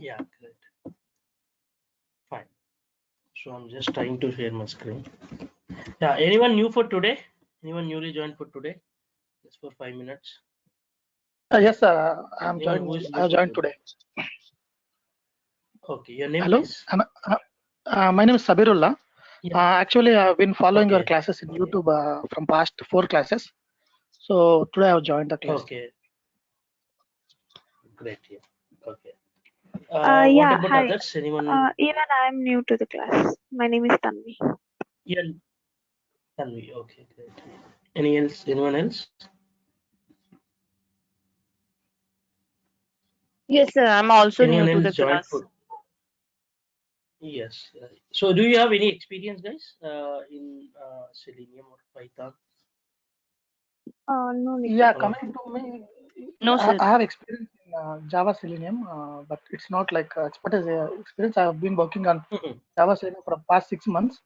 Yeah, great. Fine. So I'm just trying to share my screen. Yeah, anyone new for today? Anyone newly joined for today? Just for 5 minutes. Yes, sir. I'm Anyone joined. who is new I for joined today. Okay, your name Hello. please? My name is Sabirullah. Yeah. Actually, I've been following your Okay. classes in Okay. YouTube from past 4 classes. So today I've joined the class. Okay. Great. Yeah. Okay. What Yeah, about hi. others? Anyone? Even I'm new to the class. My name is Tanvi. Yeah. Tanvi. Okay. Great. Any else? Anyone else? Yes, sir. I'm also Anyone new to else the joined class. for? Yes. So do you have any experience, guys, in Selenium or Python? No, Nikhil. Yeah, Hello. coming to me, No, sir. I have experience in Java Selenium, but it's not like expertise experience. I have been working on Java Selenium for the past 6 months.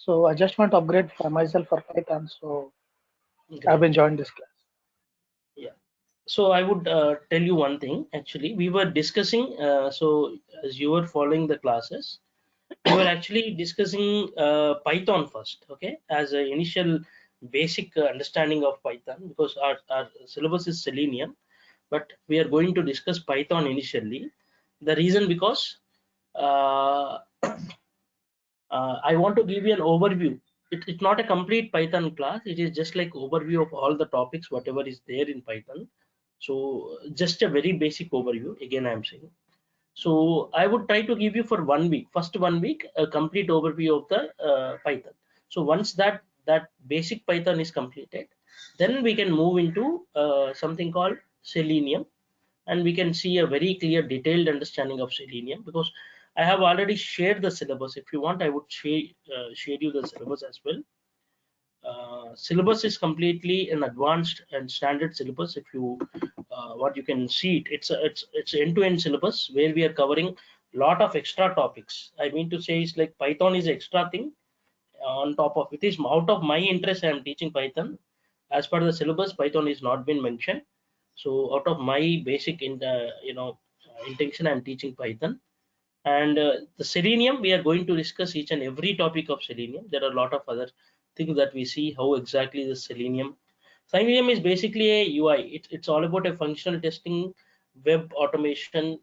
So I just want to upgrade for myself for Python. So I've Great. been joined this class. Yeah. So I would tell you one thing. Actually, we were discussing. So as you were following the classes, we were actually discussing Python first. Okay, as an initial basic understanding of Python, because our syllabus is Selenium, but we are going to discuss Python initially. The reason because uh, I want to give you an overview. It's not a complete Python class. It is just like overview of all the topics, whatever is there in Python. So just a very basic overview. Again, I'm saying. So I would try to give you for 1 week, first 1 week, a complete overview of the Python. So once that basic Python is completed, then we can move into something called Selenium, and we can see a very clear detailed understanding of Selenium, because I have already shared the syllabus. If you want, I would share you the syllabus as well. Syllabus is completely an advanced and standard syllabus. If you what you can see it, it's end-to-end syllabus where we are covering lot of extra topics. I mean to say, it's like Python is extra thing on top of it. Is out of my interest I am teaching Python. As per the syllabus, Python is not been mentioned. So out of my basic intention, I am teaching Python. And the Selenium, we are going to discuss each and every topic of Selenium. There are a lot of other things that we see how exactly the Selenium is basically a UI. It's all about a functional testing, web automation.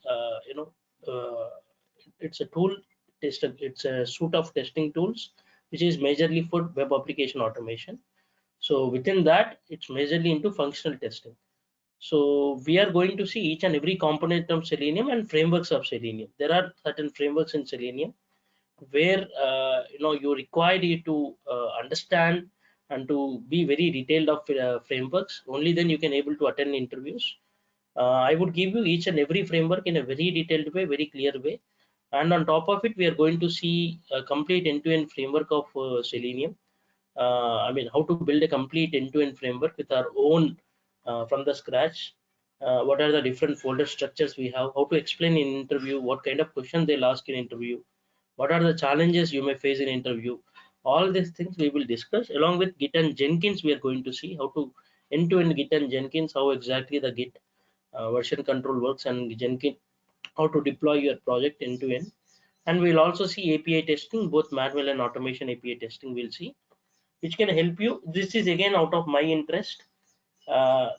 It's a tool. It's a suite of testing tools, which is majorly for web application automation. So within that, it's majorly into functional testing. So we are going to see each and every component of Selenium and frameworks of Selenium. There are certain frameworks in Selenium where you require you to understand and to be very detailed of frameworks. Only then you can able to attend interviews. I would give you each and every framework in a very detailed way, very clear way. And on top of it, we are going to see a complete end-to-end framework of Selenium. I mean, how to build a complete end-to-end framework with our own from the scratch. What are the different folder structures we have? How to explain in interview? What kind of question they'll ask in interview? What are the challenges you may face in interview? All these things we will discuss along with Git and Jenkins. We are going to see how to end-to-end Git and Jenkins, how exactly the Git version control works, and Jenkins, how to deploy your project end to end. And we'll also see API testing, both manual and automation API testing. We'll see, which can help you. This is again out of my interest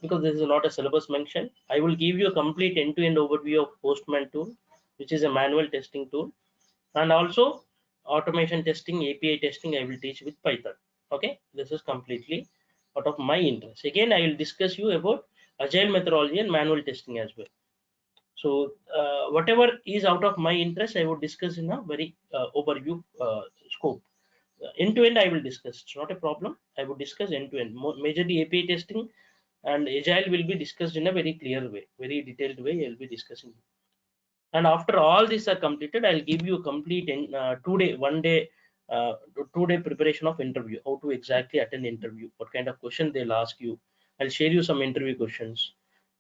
because there is a lot of syllabus mentioned. I will give you a complete end-to-end overview of Postman tool, which is a manual testing tool, and also automation testing, API testing. I will teach with Python. Okay, this is completely out of my interest. Again, I will discuss you about agile methodology and manual testing as well. So whatever is out of my interest, I would discuss in a very overview scope. End to end, I will discuss. It's not a problem. I would discuss end to end. Majorly API testing and agile will be discussed in a very clear way, very detailed way. I'll be discussing. And after all these are completed, I'll give you a complete 2 day, 1 day, 2 day preparation of interview. How to exactly attend interview? What kind of question they'll ask you? I'll share you some interview questions,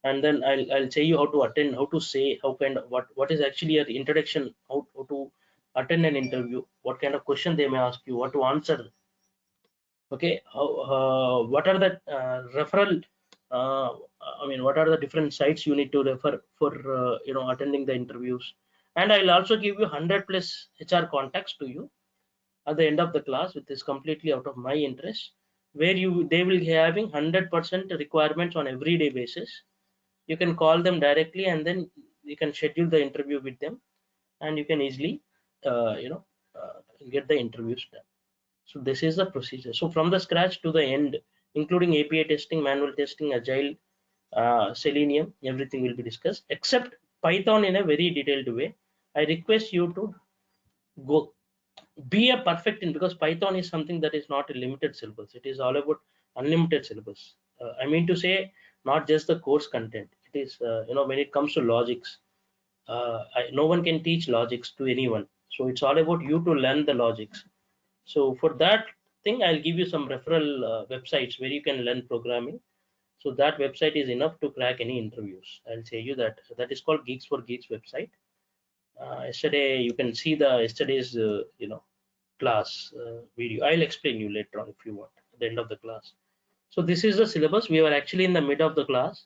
and then I'll say you how to attend, how to say, how kind of what is actually your introduction, how to attend an interview, what kind of question they may ask you, what to answer. Okay, what are the referral? I mean, what are the different sites you need to refer for attending the interviews? And I'll also give you 100+ HR contacts to you at the end of the class, which is completely out of my interest, where they will be having 100% requirements on everyday basis. You can call them directly, and then you can schedule the interview with them, and you can easily get the interviews done. So this is the procedure. So from the scratch to the end, including API testing, manual testing, agile, Selenium, everything will be discussed except Python in a very detailed way. I request you to go be a perfect in, because Python is something that is not a limited syllabus. It is all about unlimited syllabus. I mean to say, not just the course content. It is when it comes to logics, no one can teach logics to anyone. So it's all about you to learn the logics. So for that thing, I'll give you some referral websites where you can learn programming. So that website is enough to crack any interviews. I'll say you that. That is called Geeks for Geeks website. Yesterday, you can see the yesterday's class video. I'll explain you later on if you want at the end of the class. So this is the syllabus. We were actually in the mid of the class.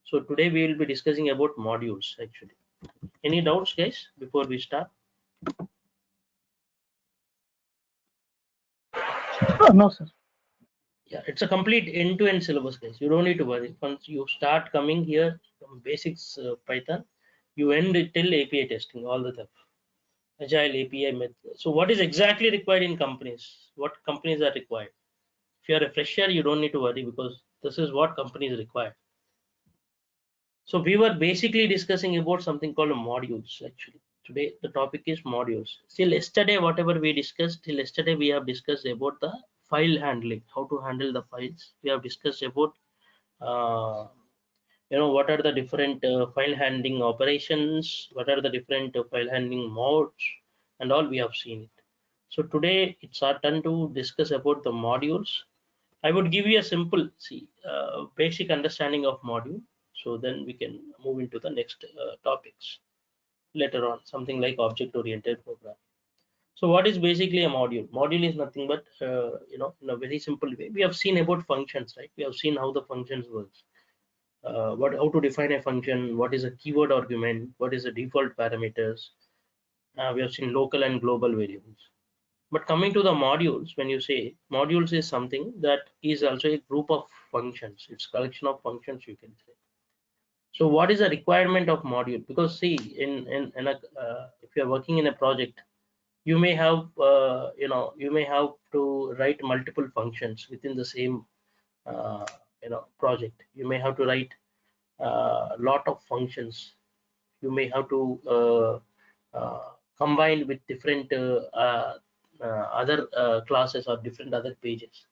So today we will be discussing about modules actually. Any doubts, guys, before we start? No, sir. Yeah, it's a complete end-to-end syllabus, guys. You don't need to worry. Once you start coming here from basics Python, you end it till API testing, all the stuff. Agile API method. So what is exactly required in companies? What companies are required? If you are a fresher, you don't need to worry because this is what companies require. So we were basically discussing about something called modules actually. Today the topic is modules. Till yesterday, whatever we discussed, till yesterday we have discussed about the file handling, how to handle the files. We have discussed about what are the different file handling operations, what are the different file handling modes, and all we have seen it. So today it's our turn to discuss about the modules. I would give you a simple basic understanding of module, so then we can move into the next topics later on, something like object oriented program. So what is basically a module? Module is nothing but in a very simple way, we have seen about functions, right? We have seen how the functions works, how to define a function, what is a keyword argument, what is the default parameters. We have seen local and global variables. But coming to the modules, when you say modules is something that is also a group of functions. It's collection of functions, you can say. So what is the requirement of module? Because see, in a, if you are working in a project, you may have you may have to write multiple functions within the same project. You may have to write a lot of functions. You may have to combine with different other classes or different other pages.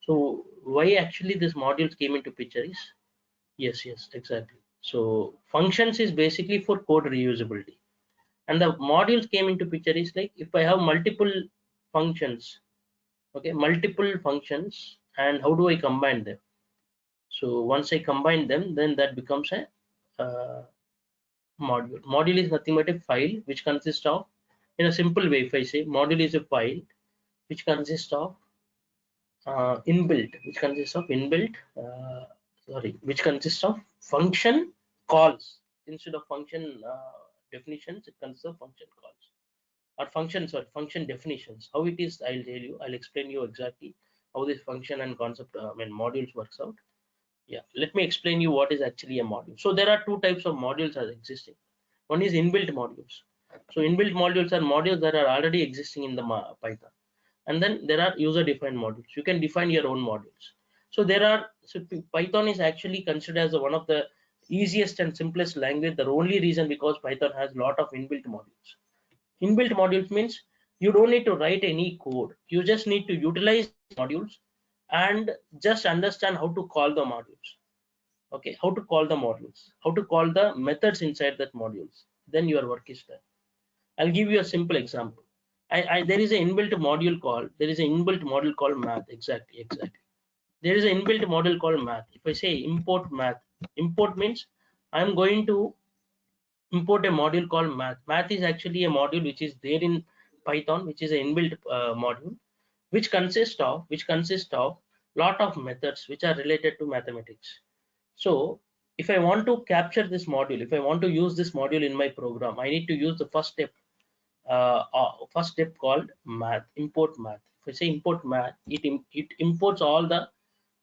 So why actually this modules came into picture is, yes, exactly. So functions is basically for code reusability, and the modules came into picture is like if I have multiple functions, okay, multiple functions, and how do I combine them? So once I combine them, then that becomes a module. Module is nothing but a file which consists of, in a simple way, if I say module is a file which consists of which consists of function calls. Instead of function definitions, it consists of function calls, or function definitions. How it is, I'll tell you, I'll explain you exactly how this function and concept modules works out. Yeah, let me explain you what is actually a module. So there are two types of modules are existing. One is inbuilt modules. So inbuilt modules are modules that are already existing in the Python, and then there are user defined modules. You can define your own modules. So Python is actually considered as one of the easiest and simplest language. The only reason because Python has a lot of inbuilt modules. Inbuilt modules means you don't need to write any code. You just need to utilize modules and just understand how to call the modules. Okay, how to call the modules, how to call the methods inside that modules. Then your work is done. I'll give you a simple example. There is an inbuilt module called math. Exactly. There is an inbuilt module called math. If I say import math, import means I'm going to import a module called math. Math is actually a module which is there in Python, which is an inbuilt module, which consists of lot of methods which are related to mathematics. So if I want to capture this module, if I want to use this module in my program, I need to use the first step called math, import math. If I say import math, it imports all the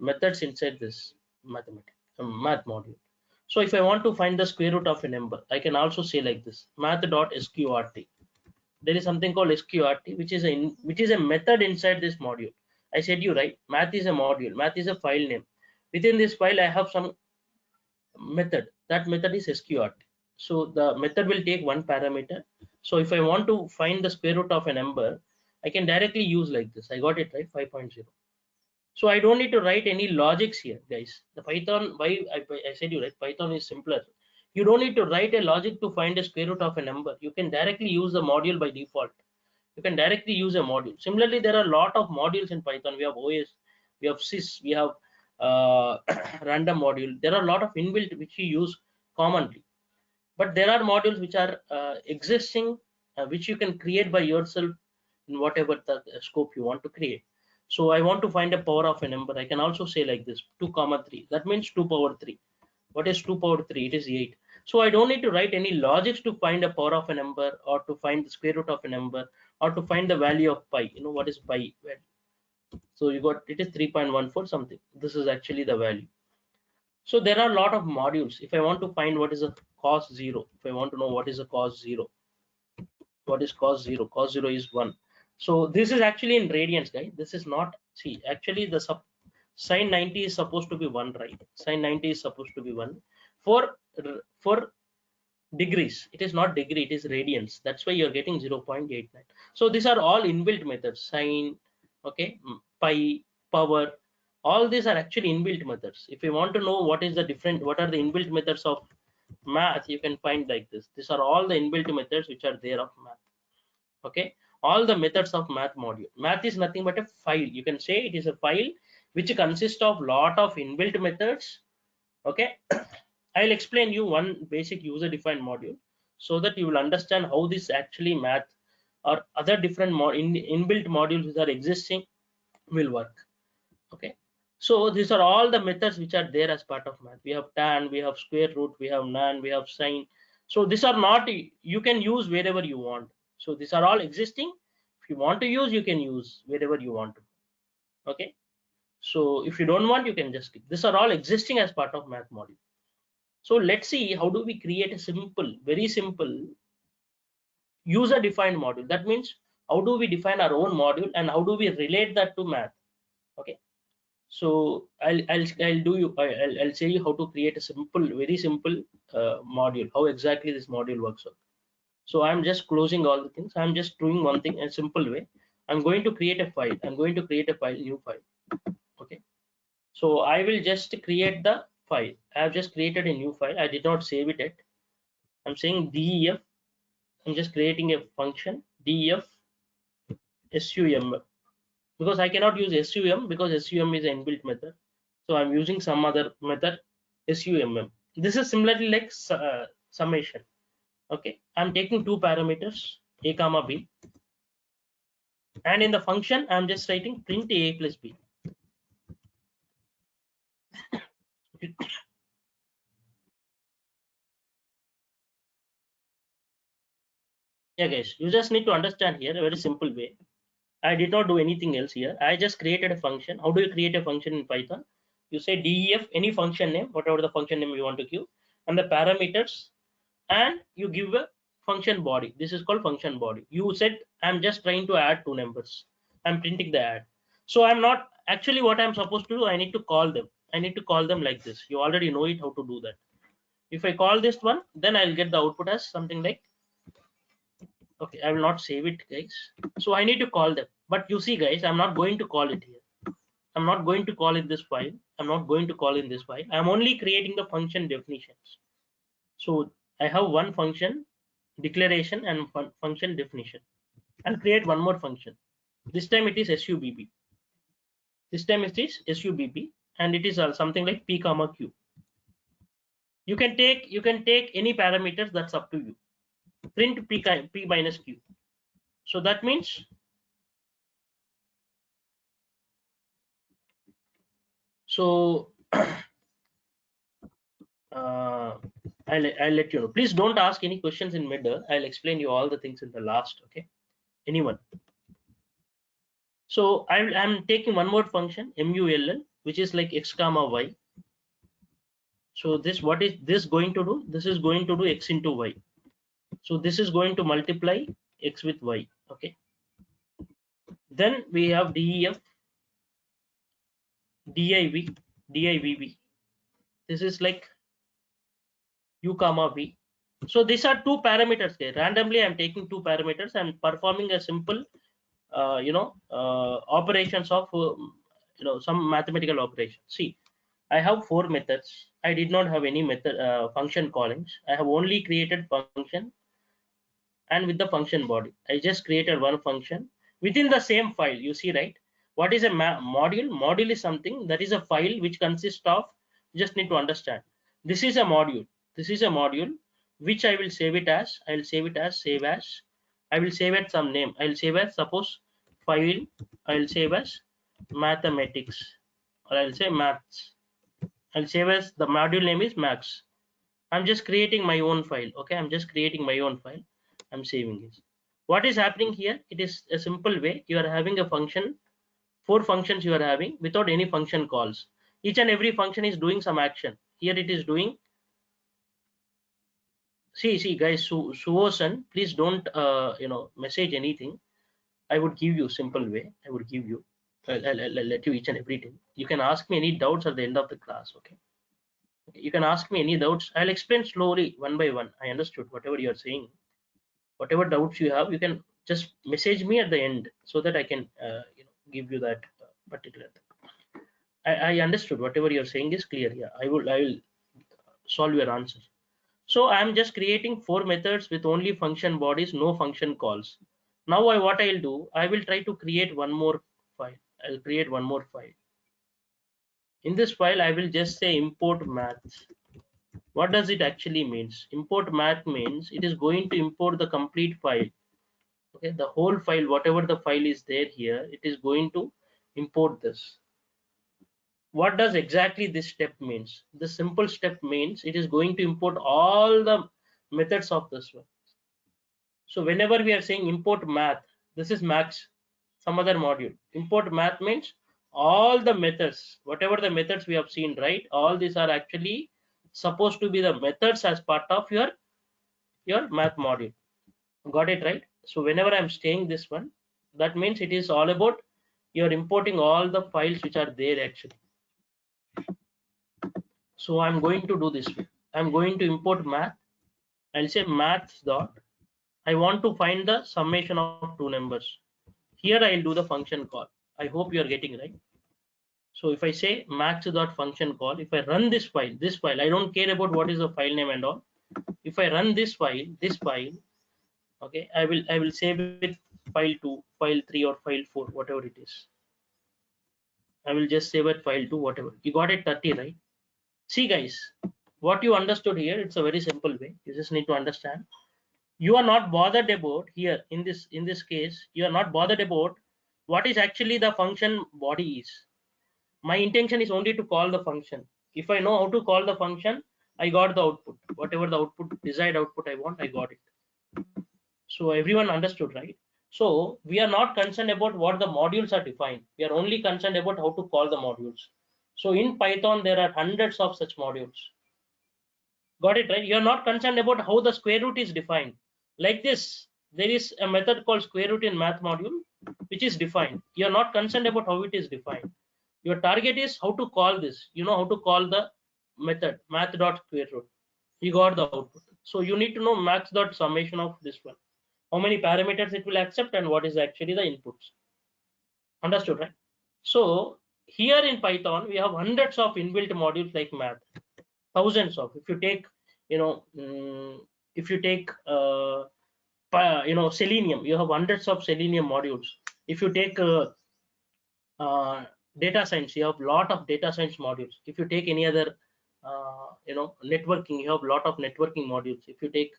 methods inside this math module. So if I want to find the square root of a number, I can also say like this, math.sqrt. There is something called sqrt, which is a method inside this module. I said you right, math is a module, math is a file name. Within this file, I have some method. That method is sqrt. So the method will take one parameter. So if I want to find the square root of a number, I can directly use like this. I got it right, 5.0. So I don't need to write any logics here, guys. The Python, why I said you right, Python is simpler. You don't need to write a logic to find a square root of a number. You can directly use the module by default. You can directly use a module. Similarly, there are a lot of modules in Python. We have OS, we have sys, we have random module. There are a lot of inbuilt which you use commonly. But there are modules which are existing, which you can create by yourself in whatever the scope you want to create. So I want to find a power of a number. I can also say like this, 2 comma 3. That means 2 power 3. What is 2 power 3? It is 8. So I don't need to write any logics to find a power of a number, or to find the square root of a number, or to find the value of pi. You know what is pi? So you got, it is 3.14 something. This is actually the value. So there are a lot of modules. If I want to find what is a cos 0, if I want to know what is a cos 0, what is cos 0? Cos 0 is 1. So this is actually in radians, guys. This is not, see, actually the sine 90 is supposed to be 1, right? Sine 90 is supposed to be 1. For degrees, it is not degree, it is radians. That's why you're getting 0.89. So these are all inbuilt methods, sine, okay, pi, power, all these are actually inbuilt methods. If you want to know what are the inbuilt methods of math, you can find like this. These are all the inbuilt methods which are there of math. Okay, all the methods of math module. Math is nothing but a file. You can say it is a file which consists of lot of inbuilt methods. Okay, I'll explain you one basic user defined module so that you will understand how this actually math or other different inbuilt modules which are existing will work. Okay, so these are all the methods which are there as part of math. We have tan, we have square root, we have nan, we have sine. So these are not, you can use wherever you want. So these are all existing. If you want to use, you can use wherever you want to. Okay, so if you don't want, you can just skip. These are all existing as part of math module. So let's see how do we create a simple, very simple user defined module. That means how do we define our own module and how do we relate that to math. Okay, so I'll say you how to create a simple, very simple module, how exactly this module works out. So I'm just closing all the things. I'm just doing one thing in a simple way. I'm going to create a file. I'm going to create a file, new file. Okay, so I will just create the file. I have just created a new file. I did not save it yet. I'm saying def. I'm just creating a function def sum, because I cannot use sum because sum is an inbuilt method. So I'm using some other method sum. This is similarly like summation. Okay, I'm taking two parameters a comma b, and in the function I'm just writing print a plus b. Yeah guys, you just need to understand here a very simple way. I did not do anything else here. I just created a function. How do you create a function in Python? You say def any function name, whatever the function name you want to give, and the parameters, and you give a function body. This is called function body. You said I'm just trying to add two numbers. I'm printing the add. So I'm not actually what I'm supposed to do. I need to call them. I need to call them like this. You already know it how to do that. If I call this one, then I'll get the output as something like, okay, I will not save it, guys. So I need to call them. But you see, guys, I'm not going to call it here. I'm not going to call it this file. I'm not going to call in this file. I'm only creating the function definitions. So I have one function declaration and function definition. I'll create one more function. This time it is subb. This time it is subb, and it is something like p comma q. You can take any parameters, that's up to you. Print p minus q. So that means so I'll let you know. Please don't ask any questions in middle. I'll explain you all the things in the last. Okay, anyone? So I'm taking one more function mull, which is like x comma y. So this, what is this going to do? This is going to do x into y. So this is going to multiply x with y. Okay. Then we have def, div, divv. This is like u comma v. So these are two parameters here. Randomly, I'm taking two parameters and performing a simple, operations of, some mathematical operation. See, I have four methods. I did not have any method function callings. I have only created function and with the function body. I just created one function within the same file. You see, right? What is a module? Module is something that is a file which consists of, you just need to understand. This is a module. This is a module which I will save it as, I will save it as, save as, I will save it some name. I will save as, suppose file, I will save as mathematics, or I will say maths. I'll save as, the module name is max. I'm just creating my own file. Okay, I'm just creating my own file. I'm saving it. What is happening here? It is a simple way. You are having a function, four functions you are having without any function calls. Each and every function is doing some action. Here it is doing. See guys, Suosan, please don't message anything. I would give you simple way. I would give you. I'll let you each and everything. You can ask me any doubts at the end of the class. Okay. You can ask me any doubts. I'll explain slowly one by one. I understood whatever you're saying. Whatever doubts you have, you can just message me at the end so that I can give you that particular thing. I understood whatever you're saying is clear. Yeah, I will solve your answer. So I'm just creating four methods with only function bodies, no function calls. Now what I'll do, I will try to create one more file. I'll create one more file. In this file, I will just say import maths. What does it actually means? Import math means it is going to import the complete file. Okay, the whole file, whatever the file is there here, it is going to import this. What does exactly this step means? This simple step means it is going to import all the methods of this one. So whenever we are saying import math, this is max, some other module. Import math means all the methods, whatever the methods we have seen, right? All these are actually supposed to be the methods as part of your math module. Got it, right? So whenever I'm saying this one, that means it is all about you're importing all the files which are there actually. So I'm going to do this way. I'm going to import math. I'll say maths dot. I want to find the summation of two numbers. Here I'll do the function call. I hope you are getting right. So if I say max dot function call, if I run this file, I don't care about what is the file name and all. If I run this file, okay, I will save it file 2, file 3, or file 4, whatever it is. I will just save it file 2, whatever. You got it 30, right? See guys, what you understood here, it's a very simple way. You just need to understand. You are not bothered about here in this case, you are not bothered about what is actually the function body is. My intention is only to call the function. If I know how to call the function, I got the output. Whatever the output, desired output I want, I got it. So everyone understood, right? So we are not concerned about what the modules are defined. We are only concerned about how to call the modules. So in Python, there are hundreds of such modules. Got it, right? You are not concerned about how the square root is defined. Like this, there is a method called square root in math module, which is defined. You are not concerned about how it is defined. Your target is how to call this. You know how to call the method math.square root. You got the output. So you need to know max dot summation of this one. How many parameters it will accept and what is actually the inputs. Understood, right? So here in Python, we have hundreds of inbuilt modules like math, thousands of. If you take, Selenium, you have hundreds of Selenium modules. If you take data science, you have a lot of data science modules. If you take any other networking, you have a lot of networking modules. If you take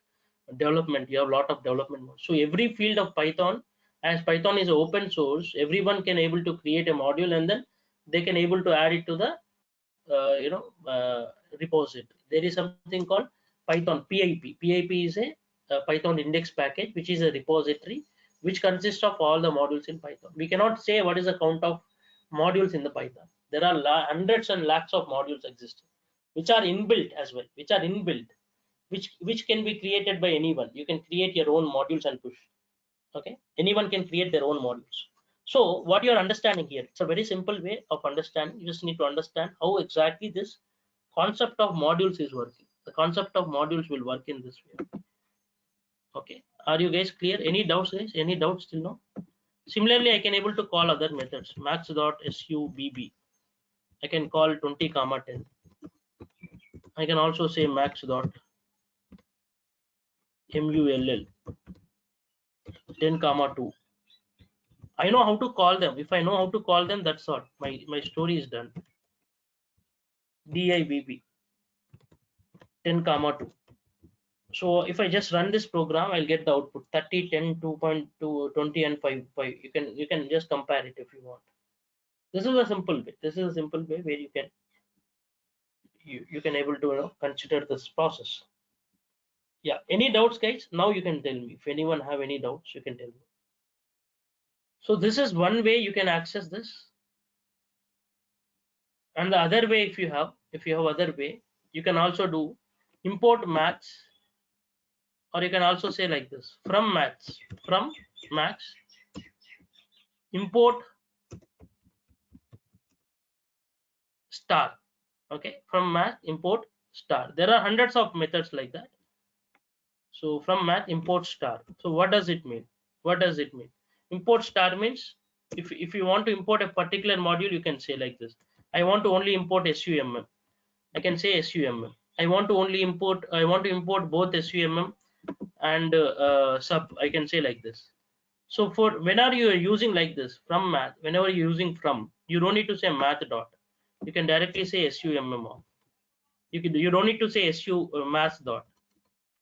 development, you have a lot of development modules. So every field of Python, as Python is open source, everyone can able to create a module and then they can able to add it to the repository. there is something called Python PIP. PIP is a Python index package, which is a repository which consists of all the modules in Python. We cannot say what is the count of modules in the Python. There are hundreds and lakhs of modules existing, which are inbuilt as well, which can be created by anyone. You can create your own modules and push. Okay, anyone can create their own modules. So what you're understanding here, it's a very simple way of understanding. You just need to understand how exactly this concept of modules is working. The concept of modules will work in this way. Okay, are you guys clear? Any doubts, guys? Any doubts till now? Similarly, I can able to call other methods. max.subb. I can call 20, 10. I can also say max.mull 10, 2. I know how to call them. If I know how to call them, that's all. My story is done. dibb 10, 2. So if I just run this program, I'll get the output 30, 10, 2.2, 20, and 5. You can just compare it if you want. This is a simple way. This is a simple way where you can able to consider this process. Yeah. Any doubts, guys? Now you can tell me. If anyone have any doubts, you can tell me. So this is one way you can access this. And the other way, if you have other way, you can also do import max, or you can also say like this: from max import star. Okay, from max import star. There are hundreds of methods like that. So from math import star. So what does it mean? Import star means if you want to import a particular module, you can say like this: I want to only import SUMM. I can say SUMM. I want to import both SUMM and sub. I can say like this. So for whenever you are using like this from math, whenever you're using from, you don't need to say math dot. You can directly say SUMM off. You don't need to say math dot.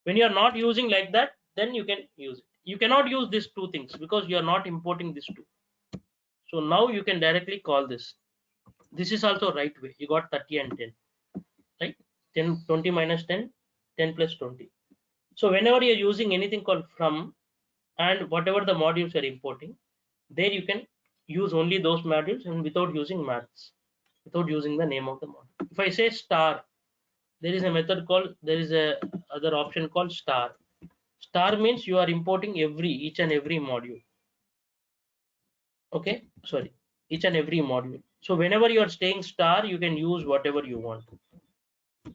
When you are not using like that, then you can use it. You cannot use these two things because you are not importing these two. So now you can directly call this. This is also right way. You got 30 and 10, right? 10, 20 minus 10, 10 plus 20. So whenever you're using anything called from and whatever the modules you're importing, there you can use only those modules and without using maths, without using the name of the module. If I say star, there is a other option called star. Star means you are importing each and every module. Okay, sorry, each and every module. So whenever you are staying star, you can use whatever you want. You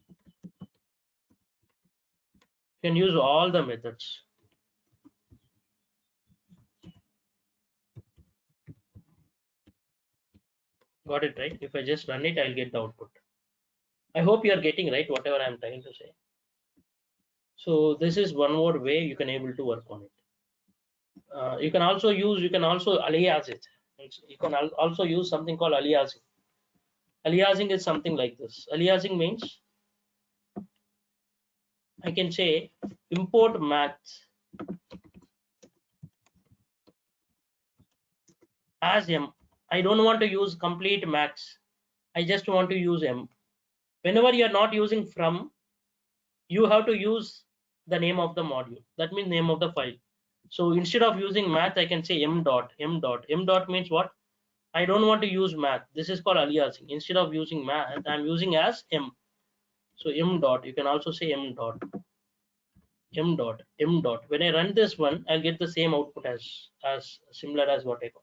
can use all the methods. Got it, right? If I just run it, I'll get the output. I hope you are getting right whatever I'm trying to say. So this is one more way you can able to work on it. You can also alias it. You can also use something called aliasing. Aliasing is something like this. Aliasing means I can say import maths as M. I don't want to use complete max. I just want to use M. Whenever you are not using from, you have to use the name of the module. That means name of the file. So instead of using math, I can say M dot. M dot means what? I don't want to use math. This is called aliasing. Instead of using math, I'm using as M. So M dot. You can also say M dot. M dot. When I run this one, I'll get the same output as similar as what I got.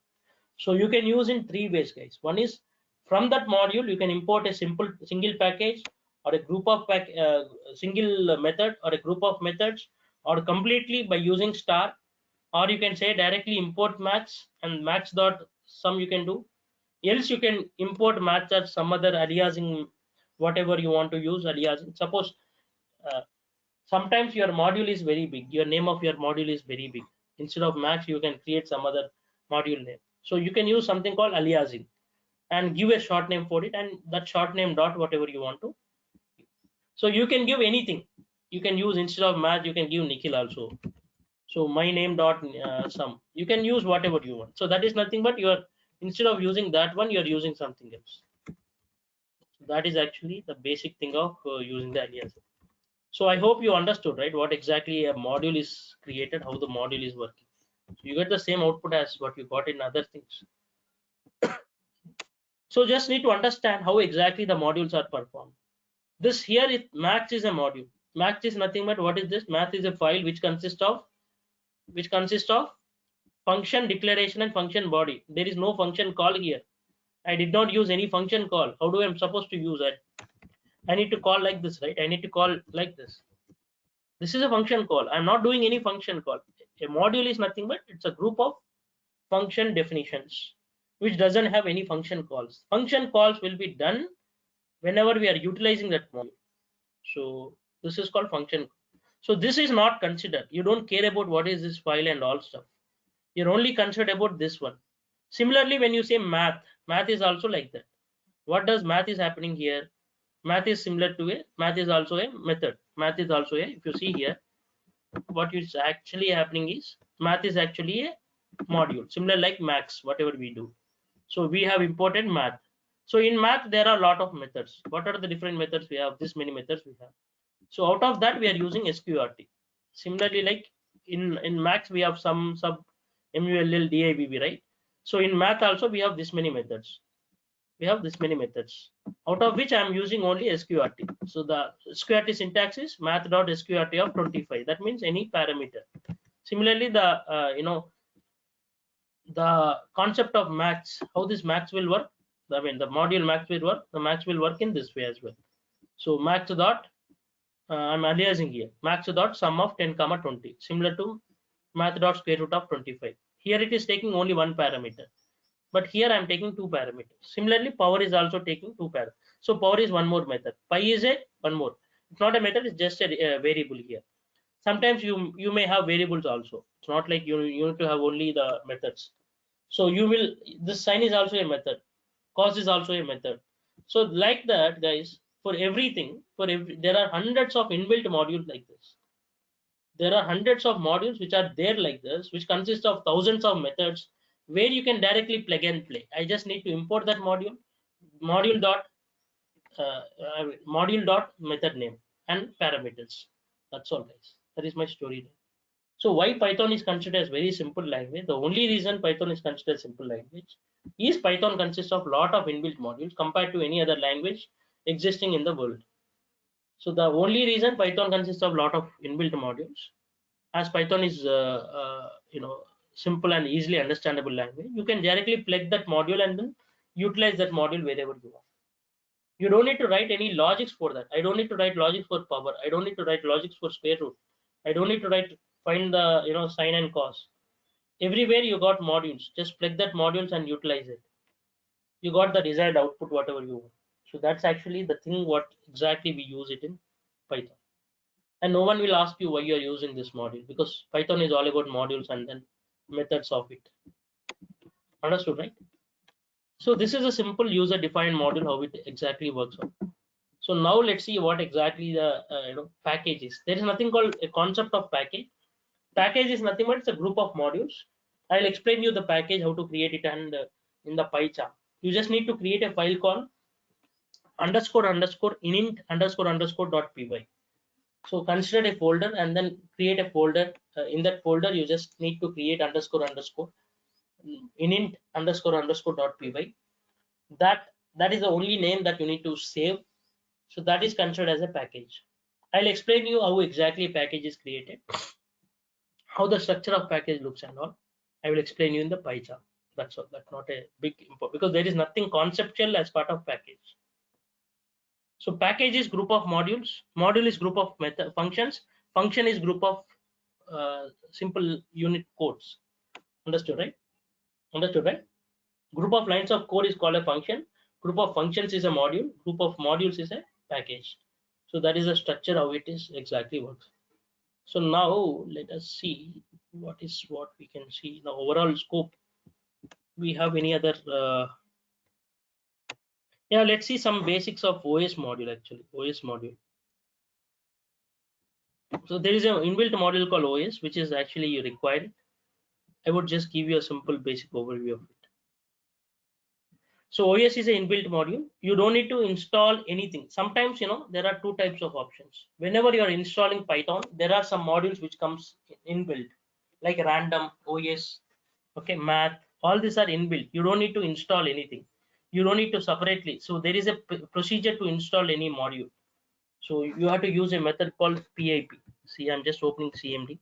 So you can use in three ways, guys. One is from that module, you can import a single package or a group of single method or a group of methods, or completely by using star, or you can say directly import max and max dot sum you can do. Else you can import max as some other aliasing, whatever you want to use aliasing. Suppose sometimes your module is very big, your name of your module is very big. Instead of max, you can create some other module name. So you can use something called aliasing and give a short name for it, and that short name dot whatever you want to. So you can give anything. You can use, instead of math, you can give Nikhil also. So my name dot sum. You can use whatever you want. So that is nothing but you are, instead of using that one, you are using something else. So that is actually the basic thing of using the alias. So I hope you understood, right, what exactly a module is created, how the module is working. So you get the same output as what you got in other things. So just need to understand how exactly the modules are performed. This here is max is a module. Max is nothing but what is this? Math is a file which consists of function declaration and function body. There is no function call here. I did not use any function call. How do I am supposed to use it? I need to call like this, right? I need to call like this. This is a function call. I'm not doing any function call. A module is nothing but it's a group of function definitions which doesn't have any function calls. Function calls will be done whenever we are utilizing that module. So this is called function. So this is not considered. You don't care about what is this file and all stuff. You're only concerned about this one. Similarly, when you say math is also like that. What does math is happening here? Math is similar to a math is also a method. Math is also a, if you see here, what is actually happening is math is actually a module, similar like max, whatever we do. So we have imported math. So in math, there are a lot of methods. What are the different methods we have? This many methods we have. So out of that, we are using sqrt. Similarly, like in max, we have some sub mull dibb, right? So in math also, we have this many methods. We have this many methods, out of which I am using only sqrt. So the sqrt syntax is math.sqrt of 25. That means any parameter. Similarly, the the concept of max, how this max will work. I mean, the module max will work. The max will work in this way as well. So max dot I'm aliasing here max dot sum of 10 comma 20, similar to math dot square root of 25. Here it is taking only one parameter, but here I'm taking two parameters. Similarly, power is also taking two parameters. So power is one more method. Pi is a one more. It's not a method. It's just a variable here. Sometimes you may have variables also. It's not like you need to have only the methods. So you will, this sign is also a method. Cos is also a method. So like that, guys, for everything, there are hundreds of inbuilt modules like this. There are hundreds of modules which are there like this, which consist of thousands of methods where you can directly plug and play. I just need to import that module dot uh, module dot method name and parameters. That's all, guys. That is my story. So why Python is considered as very simple language? The only reason Python is considered simple language is Python consists of lot of inbuilt modules compared to any other language existing in the world. So the only reason Python consists of lot of inbuilt modules, as Python is simple and easily understandable language, you can directly plug that module and then utilize that module wherever you want. You don't need to write any logics for that. I don't need to write logics for power. I don't need to write logics for square root. I don't need to find the sine and cos. Everywhere you got modules. Just plug that modules and utilize it. You got the desired output, whatever you want. So that's actually the thing what exactly we use it in Python. And no one will ask you why you're using this module, because Python is all about modules and then methods of it. Understood, right? So this is a simple user defined module, how it exactly works out. So now let's see what exactly the package is. There is nothing called a concept of package. Package is nothing but it's a group of modules. I'll explain you the package, how to create it, and in the pie chart. You just need to create a file called __init__dot_py. So consider a folder and then create a folder. In that folder, you just need to create __init__dot_py. That is the only name that you need to save. So that is considered as a package. I'll explain you how exactly a package is created, how the structure of package looks and all. I will explain you in the pie chart. That's all. That's not a big import, because there is nothing conceptual as part of package. So package is group of modules. Module is group of method functions. Function is group of simple unit codes. Understood, right? Understood, right? Group of lines of code is called a function. Group of functions is a module. Group of modules is a package. So that is the structure how it is exactly works. So now let us see what we can see the overall scope. We have any other yeah, let's see some basics of OS module. Actually, OS module. So there is an inbuilt module called OS, which is actually required. I would just give you a simple basic overview of it. So OS is an inbuilt module. You don't need to install anything. Sometimes, there are two types of options. Whenever you are installing Python, there are some modules which comes inbuilt, like random, OS, okay, math. All these are inbuilt. You don't need to install anything. You don't need to separately. So there is a procedure to install any module. So you have to use a method called PIP. See, I'm just opening CMD.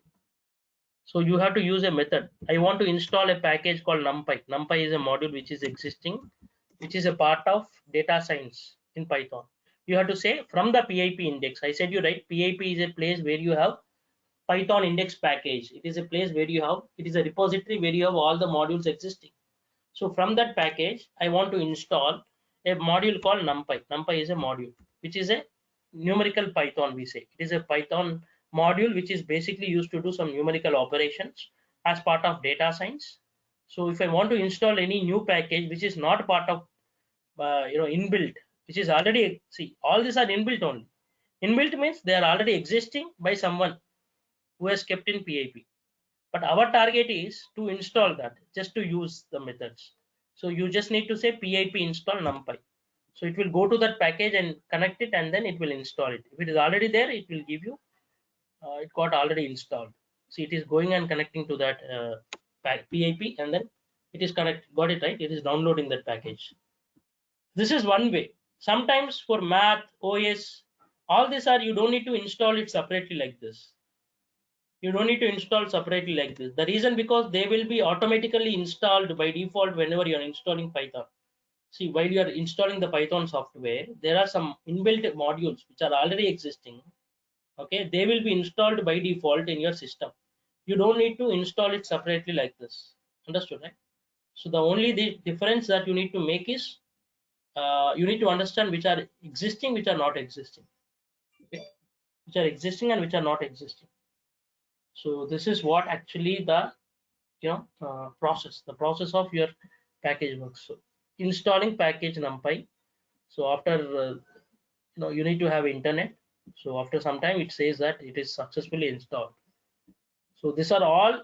So you have to use a method. I want to install a package called Numpy. Numpy is a module which is existing, which is a part of data science in Python. You have to say from the PIP index. I said you right. PIP is a place where you have Python index package. It is a place where you have, it is a repository where you have all the modules existing. So from that package, I want to install a module called Numpy. Numpy is a module, which is a numerical Python, we say. It is a Python module, which is basically used to do some numerical operations as part of data science. So if I want to install any new package, which is not part of, inbuilt, which is already, see, all these are inbuilt only. Inbuilt means they are already existing by someone who has kept in PIP. But our target is to install that, just to use the methods. So you just need to say pip install numpy. So it will go to that package and connect it, and then it will install it. If it is already there, it will give you, it got already installed. See, it is going and connecting to that pip, and then it is got it right. It is downloading that package. This is one way. Sometimes for math, OS, all these are, you don't need to install it separately like this. You don't need to install separately like this. The reason, because they will be automatically installed by default whenever you are installing Python. See, while you are installing the Python software, there are some inbuilt modules which are already existing. Okay, they will be installed by default in your system. You don't need to install it separately like this. Understood, right? So the only difference that you need to make is, you need to understand which are existing, which are not existing. Okay? Which are existing and which are not existing. So this is what actually the the process of your package works. So installing package numpy. So after you need to have internet. So after some time it says that it is successfully installed. So these are all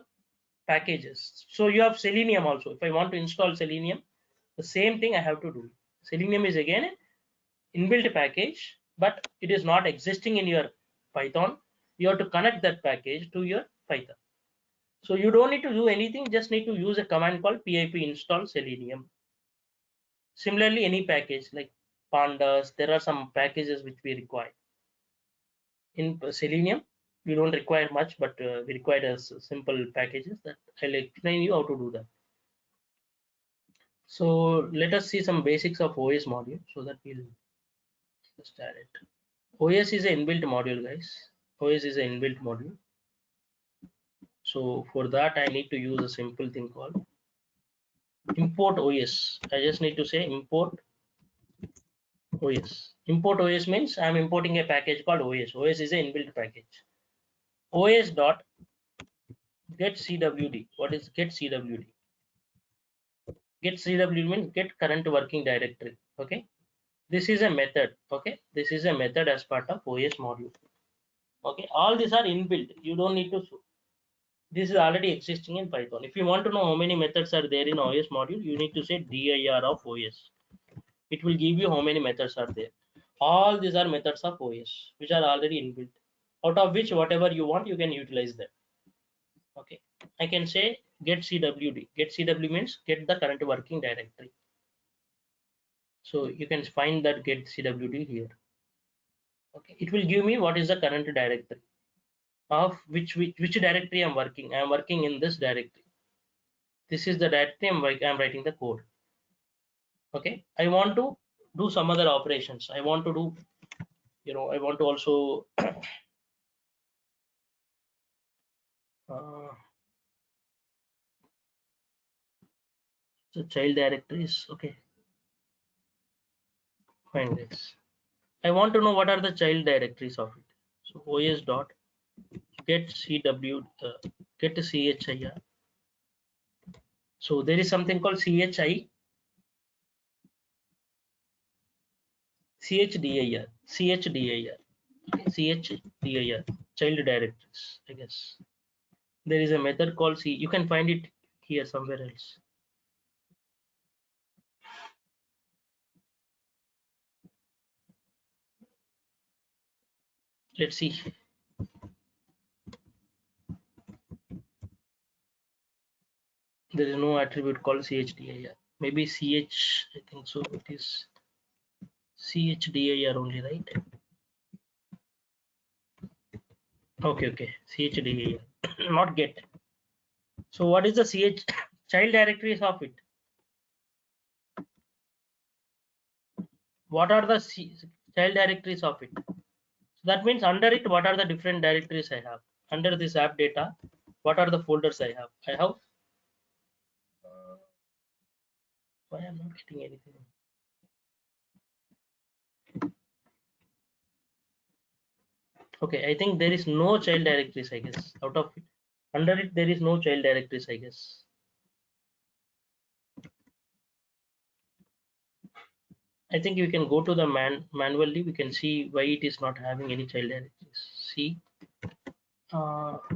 packages. So you have Selenium also. If I want to install Selenium, the same thing I have to do. Selenium is again an inbuilt package, but it is not existing in your Python. You have to connect that package to your Python. So you don't need to do anything, just need to use a command called pip install Selenium. Similarly, any package like pandas, there are some packages which we require. In Selenium, we don't require much, but we require as simple packages that I'll explain you how to do that. So let us see some basics of OS module so that we'll just add it. OS is an inbuilt module, guys. OS is an inbuilt module. So for that, I need to use a simple thing called import OS. I just need to say import OS. Import OS means I'm importing a package called OS. OS is an inbuilt package. OS dot get CWD. What is get CWD? Get CWD means get current working directory. Okay. This is a method. Okay. This is a method as part of OS module. Okay. All these are inbuilt. You don't need to. This is already existing in Python. If you want to know how many methods are there in OS module, you need to say dir of OS. It will give you how many methods are there. All these are methods of OS which are already inbuilt, out of which whatever you want you can utilize them. Okay, I can say get CWD. Get CWD means get the current working directory. So you can find that get CWD here. Okay, it will give me what is the current directory of which directory I'm working. I'm working in this directory. This is the directory I'm writing the code. Okay, I want to do some other operations. I want to do, I want to also so child directories. Okay, fine, guys. I want to know what are the child directories of it. So os dot get cw get chir. So there is something called chdar child directories. I guess there is a method called c. You can find it here somewhere else. Let's see. There is no attribute called chdir. Maybe ch, I think so. It is chdir only, right? Okay. chdir, not get. So what is the child directories of it? What are the child directories of it? So that means under it, what are the different directories I have? Under this app data, what are the folders I have? I have. Why I'm not getting anything? Okay, I think there is no child directories, I guess. Out of it, under it, there is no child directories, I guess. I think you can go to the manually. We can see why it is not having any child directories. See,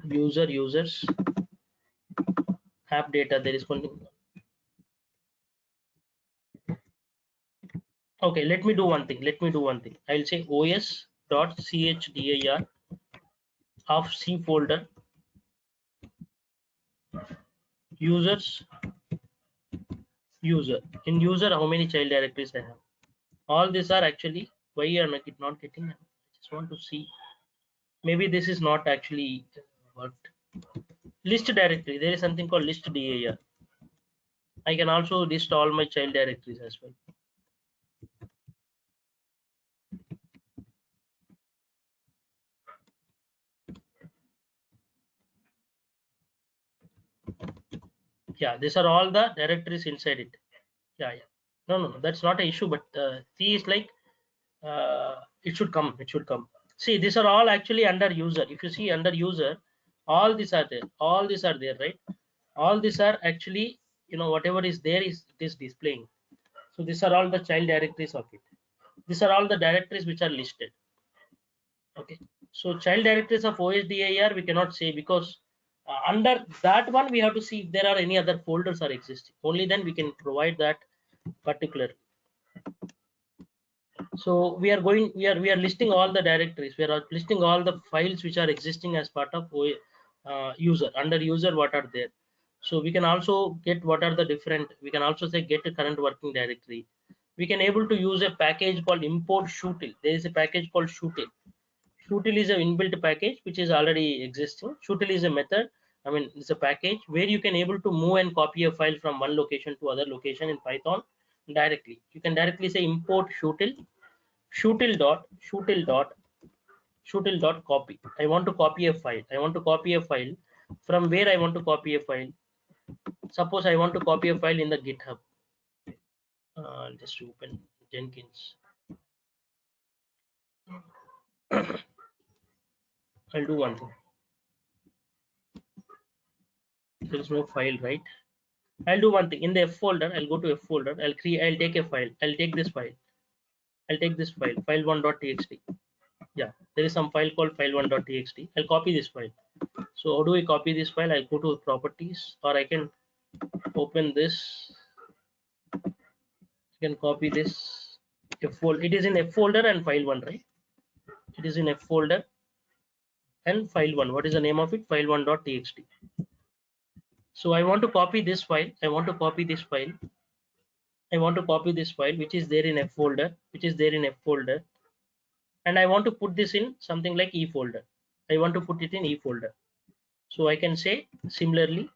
users, app data. There is one. Okay, let me do one thing. I'll say os.chdar of C folder users user. In user, how many child directories I have? All these are actually why you are not getting. I just want to see. Maybe this is not actually worked. List directory. There is something called list dir. I can also list all my child directories as well. Yeah, these are all the directories inside it. Yeah. No, that's not an issue. But C is like it should come. See, these are all actually under user. If you see under user, all these are there. All these are there, right? All these are actually, whatever is there is displaying. So these are all the child directories of it. These are all the directories which are listed. Okay. So child directories of OSDIR we cannot say because under that one we have to see if there are any other folders are existing. Only then we can provide that particular. So we are listing all the directories. We are listing all the files which are existing as part of user. Under user, what are there? So we can also get what are the different. We can also say get a current working directory. We can able to use a package called import shootil. There is a package called shootil. Shootil is an inbuilt package which is already existing. Shootil is a method. I mean, it's a package where you can able to move and copy a file from one location to other location in Python directly. You can directly say import shootil shootil dot copy. I want to copy a file. From where I want to copy a file? Suppose I want to copy a file in the GitHub. I'll just open Jenkins. I'll do one thing. There is no file, right? I'll do one thing. In the F folder, I'll go to F folder. I'll take a file. I'll take this file. File1.txt. Yeah, there is some file called file1.txt. I'll copy this file. So how do I copy this file? I'll go to properties, or I can open this. You can copy this F folder. It is in F folder and file1, right? It is in F folder and file1. What is the name of it? File1.txt. So I want to copy this file. I want to copy this file, which is there in F folder, and I want to put this in something like E folder. I want to put it in E folder. So I can say similarly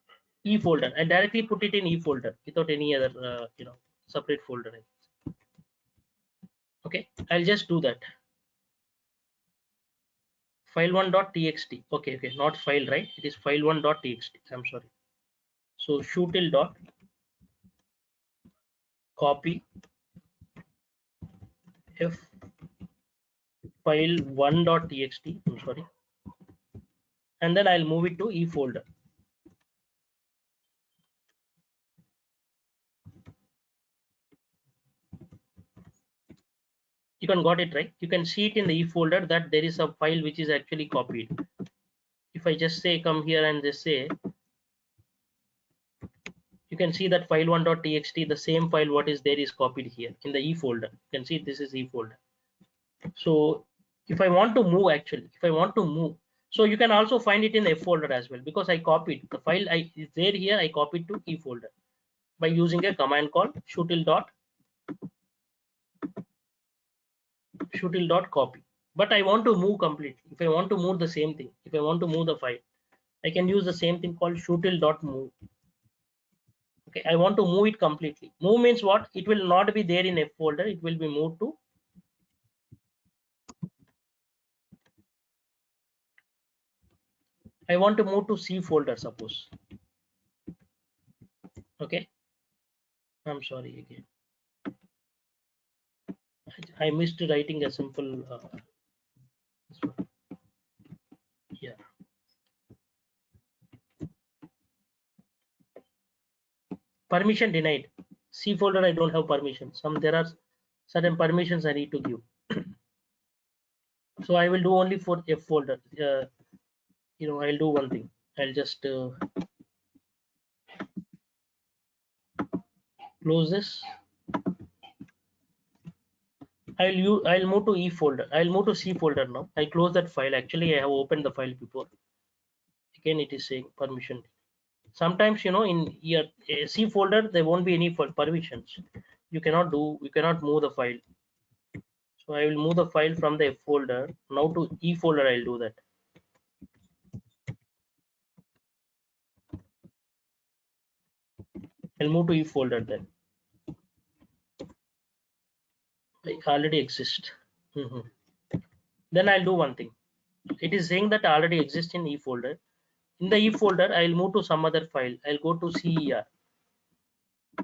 E folder. I directly put it in E folder without any other separate folder. Okay, I'll just do that. File1.txt. Okay, not file, right? It is file1.txt. I'm sorry. So shootil dot copy f file1.txt. I'm sorry, and then I'll move it to E folder. You can got it, right? You can see it in the E folder that there is a file which is actually copied. If I just say come here and just say, you can see that file1.txt, the same file what is there is copied here in the E folder. You can see this is E folder. So if I want to move, actually, if I want to move, so you can also find it in F folder as well, because I copied the file is there here. I copied to E folder by using a command called shuttle.copy. But I want to move completely. If I want to move the same thing, if I want to move the file, I can use the same thing called shuttle.move. Okay, I want to move it completely. Move means what? It will not be there in F folder. It will be moved to, I want to move to C folder, suppose. Okay, I'm sorry again. I missed writing a simple. This one. Yeah. Permission denied. C folder, I don't have permission. There are certain permissions I need to give. So I will do only for F folder. I'll do one thing. I'll just close this. I'll move to E folder. I'll move to C folder now. I close that file. Actually, I have opened the file before. Again, it is saying permission. Sometimes, in your C folder, there won't be any permissions. You cannot move the file. So I will move the file from the F folder now to E folder. I'll do that. I'll move to E folder then. Like already exist. Then I'll do one thing. It is saying that already exists in E folder. In the E folder, I'll move to some other file. I'll go to CER.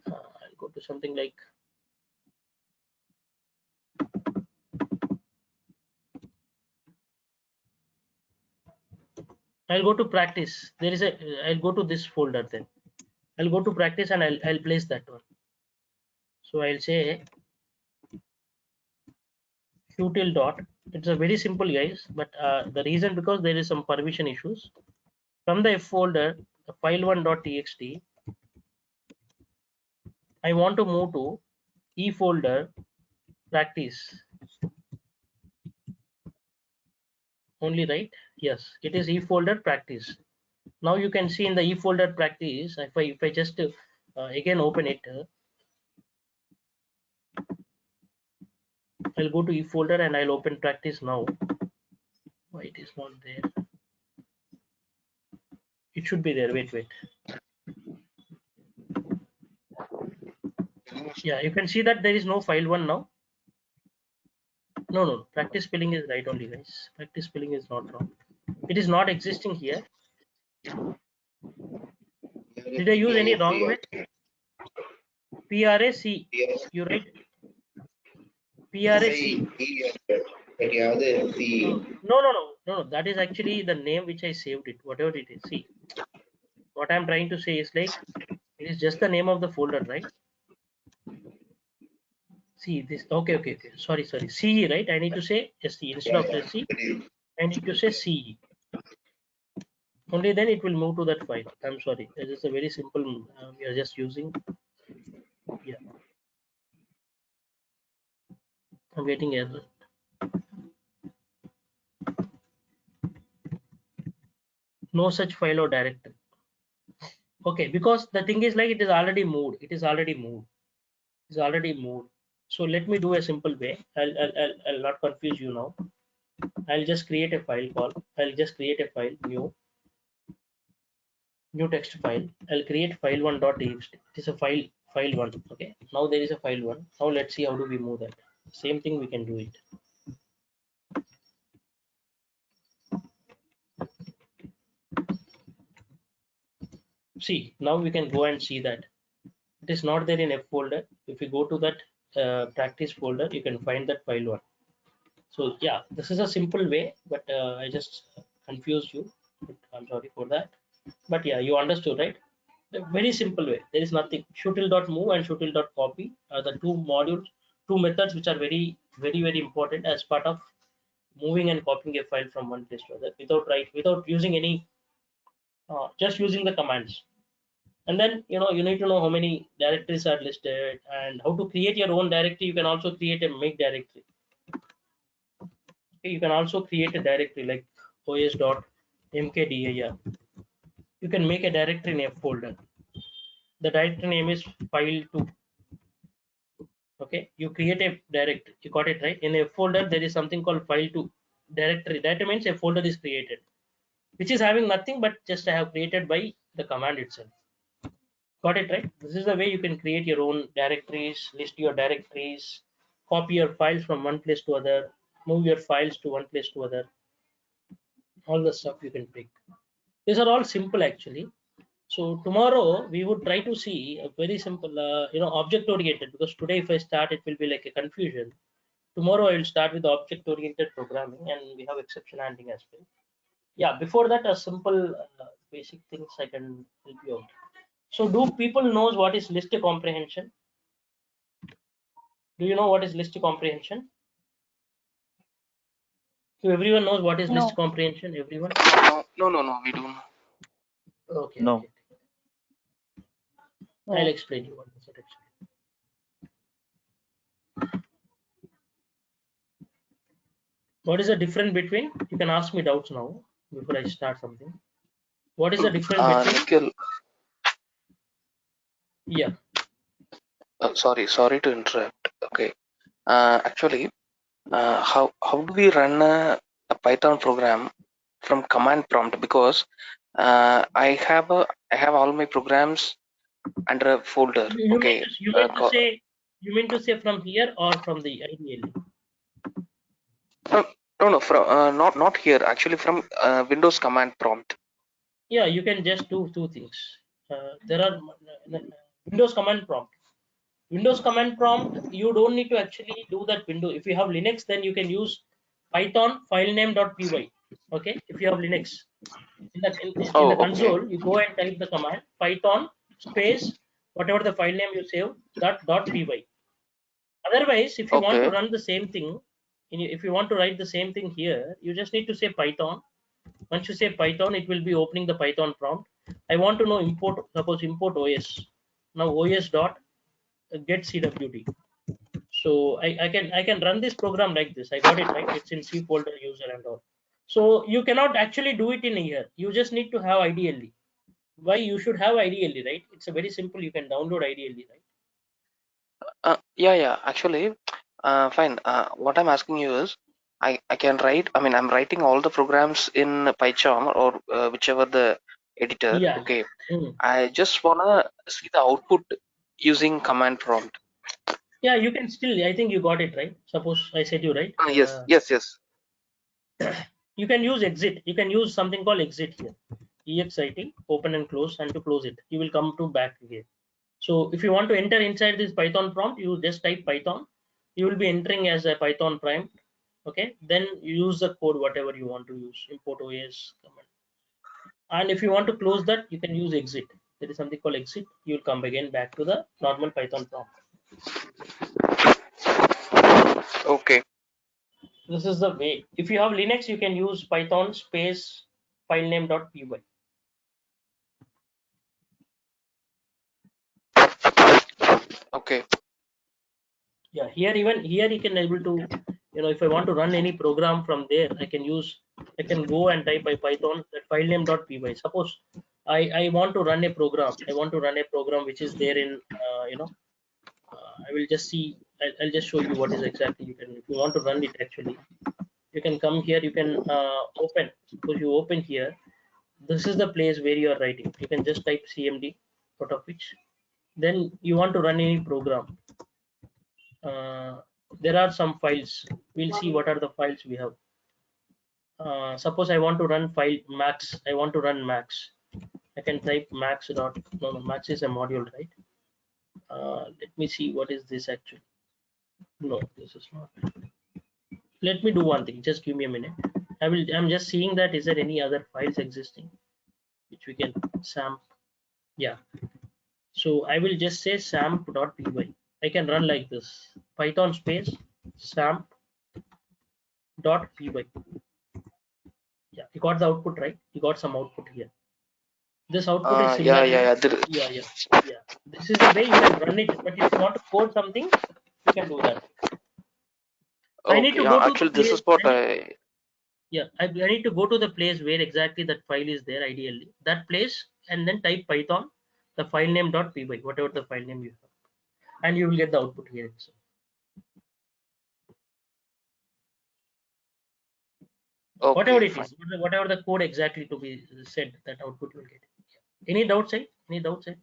I'll go to something like I'll go to practice. I'll go to this folder then. I'll go to practice and I'll place that one. So I'll say util dot. It's a very simple, guys, but the reason, because there is some permission issues. From the F folder, the file1.txt, I want to move to E folder practice only, right? Yes, it is E folder practice. Now you can see in the E folder practice, if I just again open it, I'll go to E folder and I'll open practice now. Why it is not there? It should be there. Wait. Yeah, you can see that there is no file one now. No, practice spelling is right only, guys. Practice spelling is not wrong. It is not existing here. Did I use any wrong way? PRAC. You write PRAC. No. That is actually the name which I saved it. Whatever it is. See, what I'm trying to say is like it is just the name of the folder, right? See this. Okay. Sorry. CE, right? I need to say SC instead of SC. I need to say CE. Only then it will move to that file. I'm sorry. This is a very simple. We are just using. Yeah. I'm getting error. No such file or directory. Okay, because the thing is like it is already moved. So let me do a simple way. I'll not confuse you now. I'll just create a file new text file. I'll create file1.txt. It is a file one. Okay. Now there is a file one. Now let's see how do we move that. Same thing we can do it. See, now we can go and see that it is not there in F folder. If you go to that practice folder, you can find that file one. So yeah, this is a simple way, but I just confused you. I'm sorry for that. But yeah, you understood, right? A very simple way. There is nothing. Shuttle.move and shuttle.copy are the two methods which are very important as part of moving and copying a file from one place to other without using any, just using the commands. And then you need to know how many directories are listed and how to create your own directory. You can also create a make directory. Okay, you can also create a directory like os.mkdir. You can make a directory in a folder. The directory name is file2. Okay, you create a directory. You got it right. In a folder, there is something called file2 directory. That means a folder is created, which is having nothing but just I have created by the command itself. Got it right? This is the way you can create your own directories, list your directories, copy your files from one place to other, move your files to one place to other. All the stuff you can pick. These are all simple actually. So tomorrow we would try to see a very simple, object oriented, because today if I start, it will be like a confusion. Tomorrow I will start with object oriented programming, and we have exception handling as well. Yeah, before that, a simple basic things I can help you out. So do people knows what is list comprehension? Do you know what is list comprehension? So everyone knows what is list No. comprehension? Everyone? No, we don't. Okay, No. okay. No. I'll explain you what is it actually. What is the difference between? You can ask me doubts now before I start something. What is the difference between? Nikhil, Yeah. sorry to interrupt. Okay. Actually, how do we run a Python program from command prompt? Because I have all my programs under a folder. You Okay. mean to say from here or from the ideally? No, from not here. Actually, from Windows command prompt. Yeah, you can just do two things. There are Windows command prompt. Windows command prompt, you don't need to actually do that window. If you have Linux, then you can use Python filename.py. Okay, if you have Linux, in the Oh, okay. console, you go and type the command Python space whatever the file name you save .py. Otherwise, if you want to Okay. run the same thing, if you want to write the same thing here, you just need to say Python. Once you say Python, it will be opening the Python prompt. I want to know import, suppose import OS. Now OS dot get CWD. So I can run this program like this. I got it right. It's in C folder user and all. So you cannot actually do it in here. You just need to have ideally. Why you should have ideally, right? It's a very simple. You can download ideally, right? Yeah. Actually, fine. What I'm asking you is, I can write. I mean, I'm writing all the programs in PyCharm or whichever the editor. Yeah. Okay. Hmm. I just wanna see the output using command prompt. Yeah, you can still. I think you got it right. Suppose I said you right. Yes. You can use exit. You can use something called exit here. Exit, open and close, and to close it, you will come to back again. So if you want to enter inside this Python prompt, you just type Python. You will be entering as a Python prompt. Okay. Then you use the code whatever you want to use. Import OS command. And if you want to close that, you can use exit. There is something called exit. You will come again back to the normal Python prompt. Okay. This is the way. If you have Linux, you can use Python space filename.py. Okay. Yeah, here you can able to, if I want to run any program from there, I can go and type by Python that filename.py. Suppose I want to run a program. I want to run a program which is there in I will just see. I'll just show you what is exactly you can. If you want to run it actually, you can come here. You can open. Suppose you open here. This is the place where you are writing. You can just type cmd out of which. Then you want to run any program. There are some files. We'll see what are the files we have. Suppose I want to run file max. I want to run max. I can type max dot. No, max is a module, right? Let me see what is this actually. No, this is not. Let me do one thing. Just give me a minute. I'm just seeing that is there any other files existing which we can samp. Yeah. So I will just say samp.py. I can run like this. Python space samp.py. Yeah, you got the output right. You got some output here. This output is similar. Yeah. Yeah. This is the way you can run it. But if you want to code something, you can do that. I need to Okay, go to actually, the this is place. what I. I need to go to the place where exactly that file is there, ideally. That place, and then type Python, the file name .py, whatever the file name you have, and you will get the output here itself. Whatever Okay, it fine. is, whatever the code exactly to be said, that output you will get. Any doubts, side? Any doubts, side?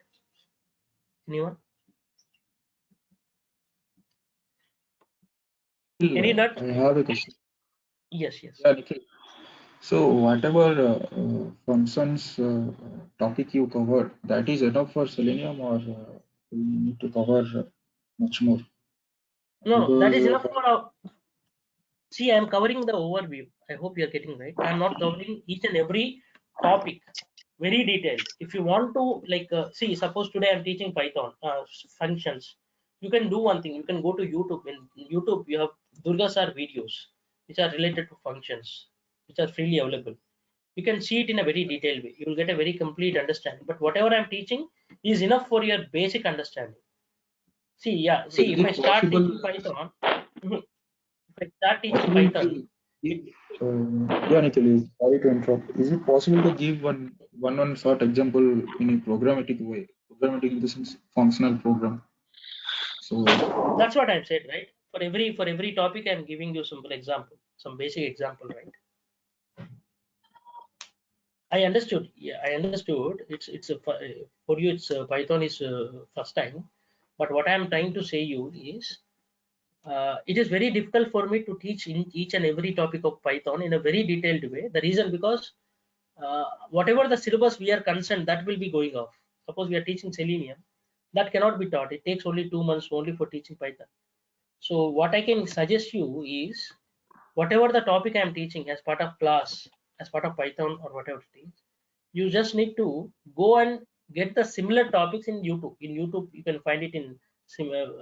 Anyone? Any doubt? I have a question. Yes, yes. Yeah, Nikhil. So whatever functions topic you covered, that is enough for Selenium, or we need to cover much more? No, that is Because enough for our. See, I am covering the overview. I hope you are getting right. I am not covering each and every topic very detailed. If you want to, like, see, suppose today I'm teaching Python functions. You can do one thing. You can go to YouTube. In YouTube, you have Durga sir videos which are related to functions, which are freely available. You can see it in a very detailed way. You will get a very complete understanding. But whatever I'm teaching is enough for your basic understanding. See, yeah. See, is if I it start possible teaching Python, if I start teaching possible to Python. give? Yeah, Nikhil, sorry to interrupt. Is it possible to give one short example in a programmatic way? Programmatic in the sense functional program. So That's what I've said, right? For every topic, I'm giving you simple example, some basic example, right? I understood. Yeah, I understood. It's a for you. It's Python is first time, but what I'm trying to say you is it is very difficult for me to teach in each and every topic of Python in a very detailed way. The reason because whatever the syllabus we are concerned, that will be going off. Suppose we are teaching Selenium, that cannot be taught. It takes only 2 months only for teaching Python. So what I can suggest you is whatever the topic I'm teaching as part of class, as part of Python or whatever it is, you just need to go and get the similar topics in YouTube. In YouTube, you can find it in similar.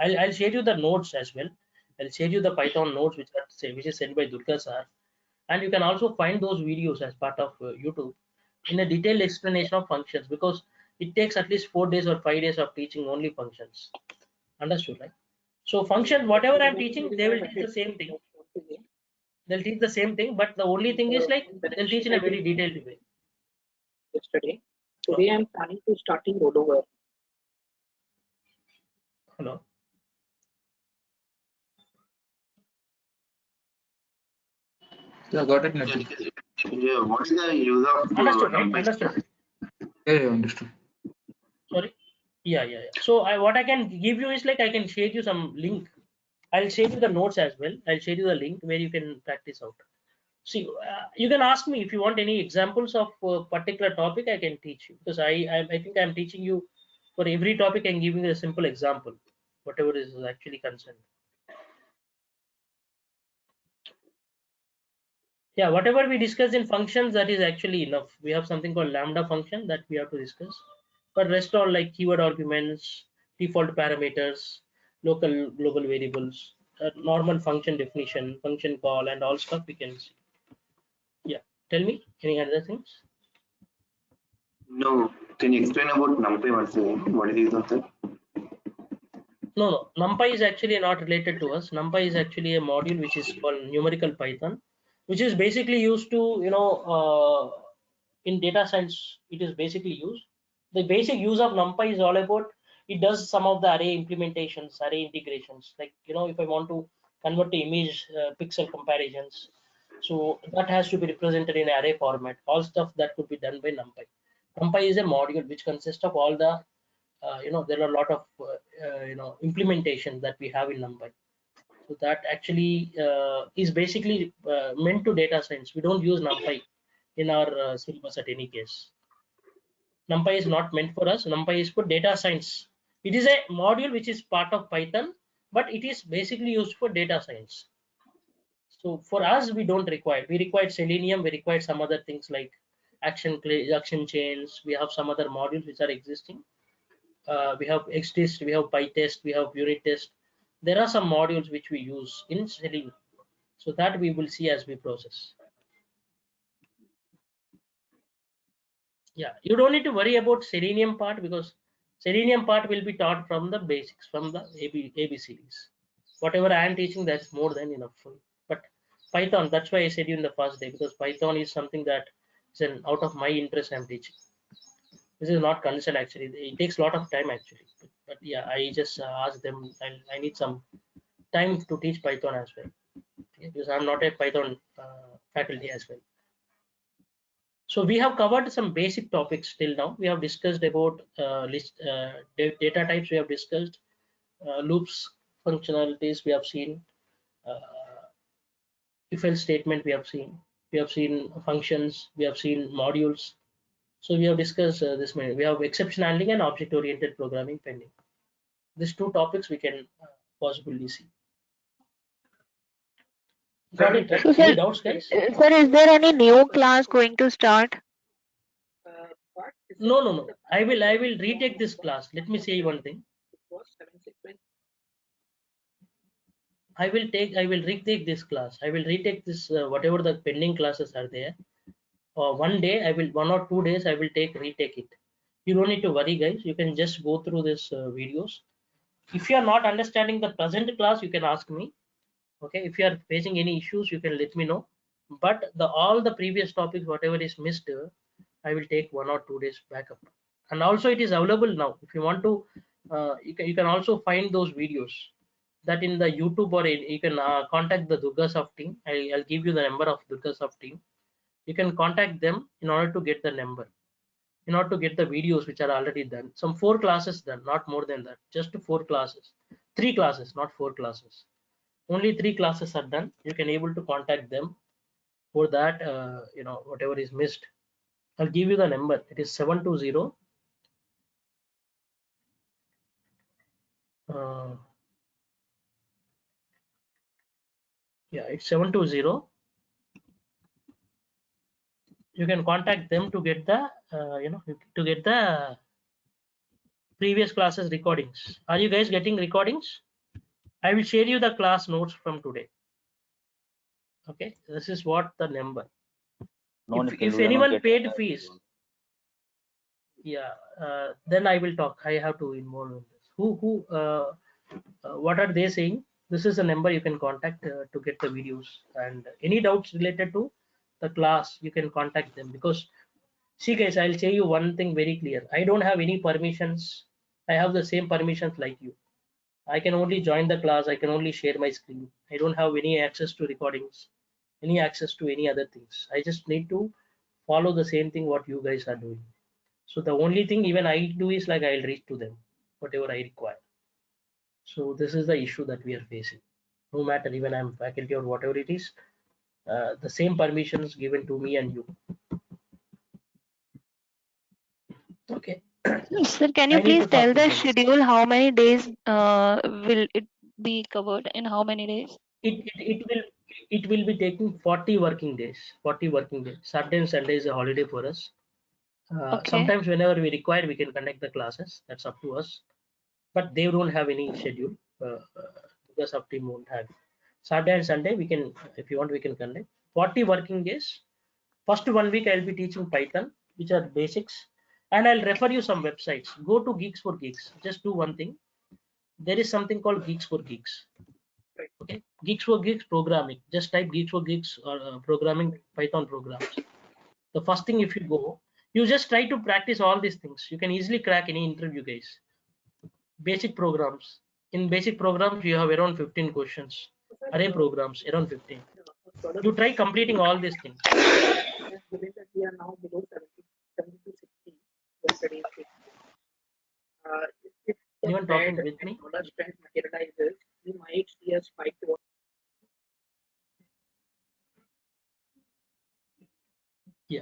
I'll share you the notes as well. I'll share you the Python notes which is sent by Durga sir, and you can also find those videos as part of YouTube in a detailed explanation of functions, because it takes at least 4 days or 5 days of teaching only functions. Understood, right? So function, whatever I'm teaching, they will teach the same thing. They'll teach the same thing, but the only thing is like they'll teach in a very detailed way. Yesterday. Today I'm planning to starting all over. Hello. yeah, got it, Nikhil. Yeah, what is the use of Understood, right? Numpy? Understood. Yeah, understood. Sorry. Yeah. So what I can give you is like I can share you some link. I'll share you the notes as well. I'll share you the link where you can practice out. See, you can ask me if you want any examples of a particular topic. I can teach you, because I think I'm teaching you for every topic. I'm giving you a simple example, whatever is actually concerned. Yeah, whatever we discussed in functions, that is actually enough. We have something called lambda function that we have to discuss, but rest all like keyword arguments, default parameters, local global variables, normal function definition, function call, and all stuff we can see. Yeah, tell me any other things. No, can you explain about Numpy once again? What is the use of that? No. Numpy is actually not related to us. Numpy is actually a module which is called numerical Python, which is basically used to, in data science, it is basically used. The basic use of Numpy is all about, it does some of the array implementations, array integrations. Like, if I want to convert the image pixel comparisons, so that has to be represented in array format. All stuff that could be done by Numpy. Numpy is a module which consists of all the there are a lot of implementation that we have in Numpy. So that actually is basically meant to data science. We don't use Numpy in our syllabus at any case. Numpy is not meant for us. Numpy is for data science. It is a module which is part of Python, but it is basically used for data science. So for us, we don't require. We require Selenium. We require some other things like action chains. We have some other modules which are existing. We have xtest, we have pytest, we have unit test. There are some modules which we use in Selenium, so that we will see as we process. Yeah, you don't need to worry about Selenium part, because Selenium part will be taught from the basics, from the ABCDs. whatever I am teaching, that's more than enough. But Python, that's why I said you in the first day, because Python is something that is an out of my interest I'm teaching. This is not concern actually. It takes a lot of time actually. But yeah, I just asked them. I need some time to teach Python as well, okay, because I'm not a Python faculty as well. So we have covered some basic topics till now. We have discussed about data types. We have discussed loops, functionalities. We have seen if-else statement. We have seen. We have seen functions. We have seen modules. So we have discussed this many. We have exception handling and object-oriented programming pending. These two topics we can possibly see. Got it, right? So, Any sir, doubts, guys? sir, is there any new class going to start? No. I will retake this class. Let me say one thing. I will retake this class. I will retake this whatever the pending classes are there. One day I will 1 or 2 days I will retake it. You don't need to worry, guys. You can just go through this videos. If you are not understanding the present class, you can ask me. Okay, if you are facing any issues, you can let me know. But all the previous topics, whatever is missed, I will take 1 or 2 days backup. And also it is available now. If you want to, you can also find those videos that in the YouTube, or you can contact the Durgasoft team. I'll give you the number of Durgasoft team. You can contact them in order to get the number, in order to get the videos which are already done. Some 4 classes done, not more than that. Just 4 classes, 3 classes, not 4 classes. Only 3 classes are done. You can able to contact them for that. Whatever is missed, I'll give you the number. It is 720. Yeah, it's 720. You can contact them to get the previous classes recordings. Are you guys getting recordings? I will share you the class notes from today. Okay, this is what the number. No, If anyone paid fees, yeah, then I will talk. I have to involve in this. What are they saying? This is a number you can contact to get the videos, and any doubts related to the class, you can contact them. Because see, guys, I'll tell you one thing very clear. I don't have any permissions. I have the same permissions like you. I can only join the class. I can only share my screen. I don't have any access to recordings, any access to any other things. I just need to follow the same thing what you guys are doing. So the only thing even I do is like I'll reach to them, whatever I require. So this is the issue that we are facing. No matter even I'm faculty or whatever it is, the same permissions given to me and you. Okay. Sir, can you please tell the schedule? How many days will it be covered in how many days? It will be taking 40 working days. 40 working days. Saturday and Sunday is a holiday for us. Okay. Sometimes whenever we require, we can conduct the classes. That's up to us. But they don't have any schedule because of team won't have. Saturday and Sunday we can, if you want, we can conduct 40 working days. First 1 week I'll be teaching Python, which are basics, and I'll refer you some websites. Go to Geeks for Geeks. Just do one thing. There is something called Geeks for Geeks. Okay, Geeks for Geeks programming. Just type Geeks for Geeks or programming Python programs. The first thing, if you go, you just try to practice all these things. You can easily crack any interview, guys. Basic programs. In basic programs, you have around 15 questions. Array programs, around 15. You try completing all these things. Given that we are now below 70 to 60 yesterday's if the Anyone talking with me? dollar strength materializes, we might see a spike to Yeah,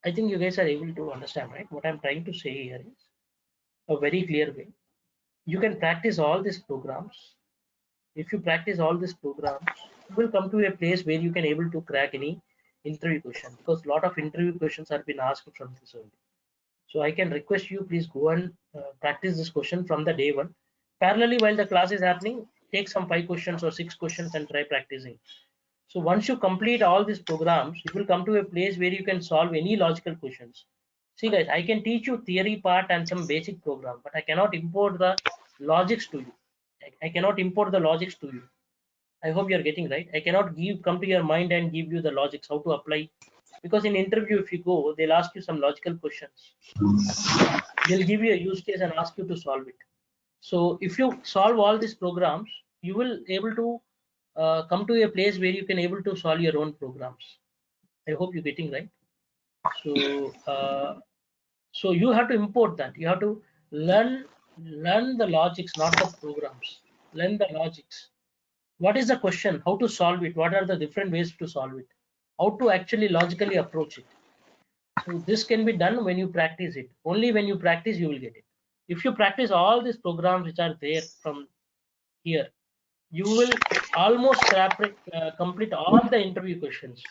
I think you guys are able to understand, right? What I'm trying to say here is a very clear way. You can practice all these programs. If you practice all these programs, you will come to a place where you can able to crack any interview question, because a lot of interview questions are been asked from this only. So I can request you, please go and practice this question from the day 1. Parallelly, while the class is happening, take some 5 questions or 6 questions and try practicing. So once you complete all these programs, you will come to a place where you can solve any logical questions. See, guys, I can teach you theory part and some basic program, but I cannot import the logics to you. I cannot import the logics to you. I hope you're getting right. I cannot come to your mind and give you the logics, how to apply. Because in interview, if you go, they'll ask you some logical questions. They'll give you a use case and ask you to solve it. So if you solve all these programs, you will able to come to a place where you can able to solve your own programs. I hope you're getting right. So you have to import that. You have to learn the logics, not the programs. Learn the logics. What is the question? How to solve it? What are the different ways to solve it? How to actually logically approach it? So this can be done when you practice it. Only when you practice, you will get it. If you practice all these programs which are there from here, you will almost complete all the interview questions,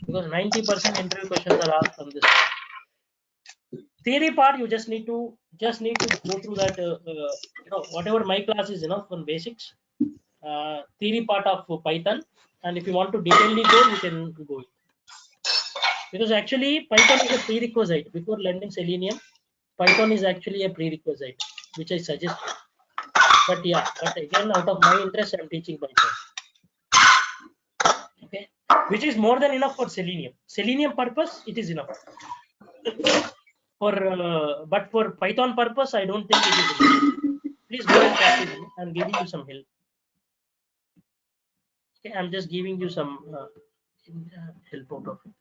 because 90% interview questions are asked from this part. Theory part, you just need to go through that. Whatever my class is enough on basics. Theory part of Python, and if you want to detailedly go, you can go it. Because actually Python is a prerequisite before learning Selenium. Python is actually a prerequisite, which I suggest you. But yeah, but again, out of my interest, I'm teaching Python. Okay, which is more than enough for Selenium. Selenium purpose, it is enough. But for Python purpose, I don't think it is enough. Please go and practice. I'm giving you some help. Okay, I'm just giving you some help out of it.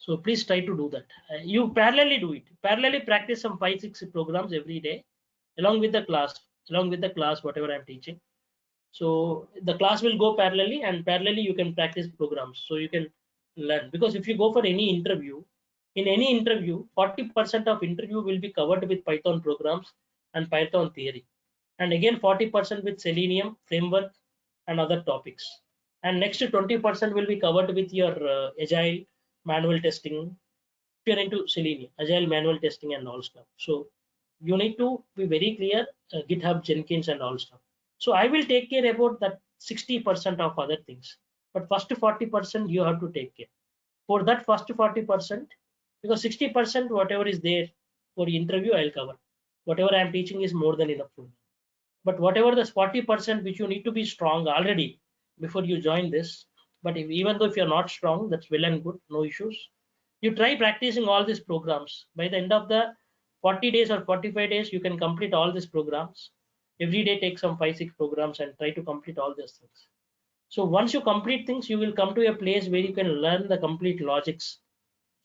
So please try to do that. You parallelly do it. Parallelly practice some 5-6 programs every day, along with the class, whatever I'm teaching. So the class will go parallelly, and parallelly you can practice programs. So you can learn. Because if you go for any interview, in any interview, 40% of interview will be covered with Python programs and Python theory, and again 40% with Selenium framework and other topics. And next 20% will be covered with your agile manual testing. If you're into Selenium, agile manual testing and all stuff. So you need to be very clear, GitHub, Jenkins and all stuff. So I will take care about that 60% of other things. But first 40% you have to take care. For that first 40%, because 60% whatever is there for the interview, I'll cover. Whatever I'm teaching is more than enough for me. But whatever the 40% which you need to be strong already before you join this, but even though if you're not strong, that's well and good, no issues. You try practicing all these programs. By the end of the 40 days or 45 days, you can complete all these programs. Every day take some 5-6 programs and try to complete all these things. So once you complete things, you will come to a place where you can learn the complete logics.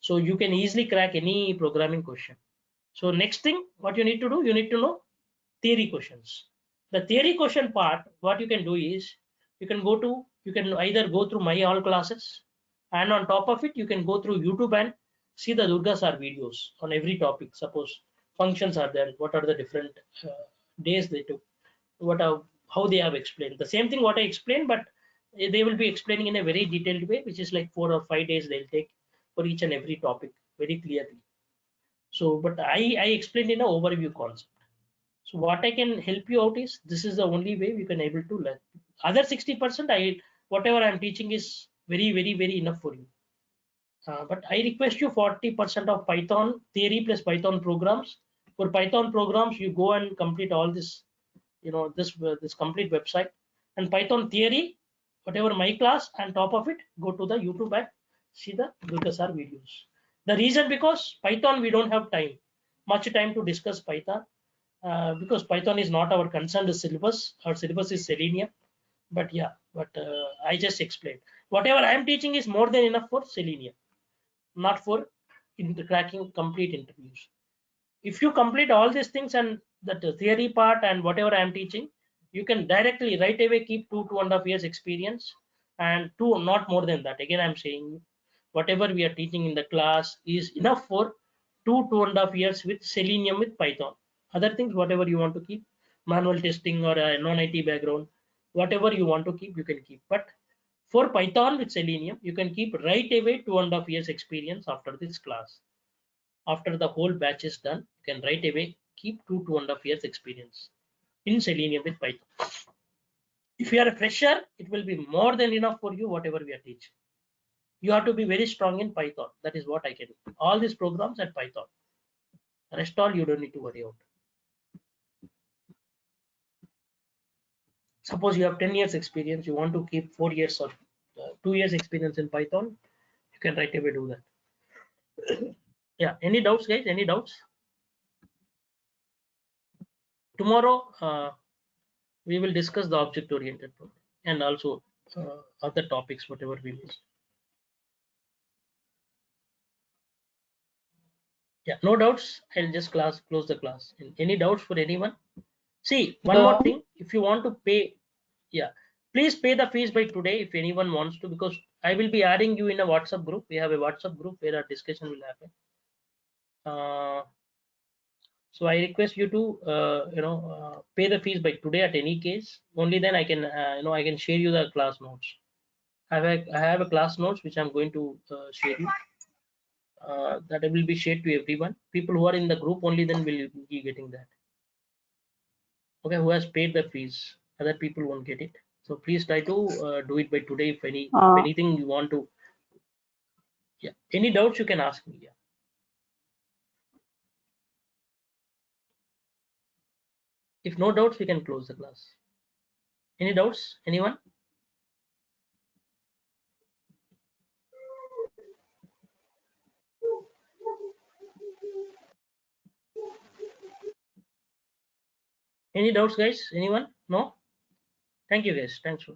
So you can easily crack any programming question. So next thing, what you need to do, you need to know theory questions. The theory question part, what you can do is, you can either go through my all classes, and on top of it, you can go through YouTube and see the Durga sir videos on every topic. Suppose functions are there, what are the different days they took, how they have explained. The same thing what I explained, but they will be explaining in a very detailed way, which is like 4 or 5 days they'll take for each and every topic very clearly. So, but I explained in an overview concept. So what I can help you out is, this is the only way we can able to learn. Other 60%, whatever I'm teaching is very, very, very enough for you. But I request you 40% of Python theory plus Python programs. For Python programs, you go and complete all this, this complete website. And Python theory, whatever my class, and top of it, go to the YouTube and see the Durga sir videos. The reason, because Python we don't have much time to discuss Python. Because Python is not our concerned syllabus. Our syllabus is Selenium. But yeah, I just explained. Whatever I am teaching is more than enough for Selenium, not for cracking complete interviews. If you complete all these things and the theory part and whatever I am teaching, you can directly right away keep 2.5 years experience, and not more than that. Again, I'm saying whatever we are teaching in the class is enough for 2.5 years with Selenium with Python. Other things, whatever you want to keep, manual testing or a non-IT background, whatever you want to keep, you can keep. But for Python with Selenium, you can keep right away 2.5 years experience after this class. After the whole batch is done, you can right away keep 2.5 years experience in Selenium with Python. If you are a fresher, it will be more than enough for you, whatever we are teaching. You have to be very strong in Python. That is what I can do. All these programs at Python. Rest all you don't need to worry about. Suppose you have 10 years experience, you want to keep 4 years or 2 years experience in Python, you can right away do that. Yeah, any doubts, guys? Any doubts? Tomorrow we will discuss the object-oriented programming and also other topics, whatever we missed. Yeah, no doubts. I'll just close the class. Any doubts for anyone? See, one more thing. If you want to pay, yeah, please pay the fees by today if anyone wants to, because I will be adding you in a WhatsApp group. We have a WhatsApp group where our discussion will happen. So I request you to pay the fees by today at any case. Only then I can I can share you the class notes. I have a class notes which I'm going to share you. That will be shared to everyone. People who are in the group only then will be getting that. Okay, who has paid the fees? Other people won't get it. So please try to do it by today. If anything you want to, yeah. Any doubts you can ask me. Yeah. If no doubts, we can close the class. Any doubts? Anyone? Any doubts, guys? Anyone? No? Thank you, guys. Thanks for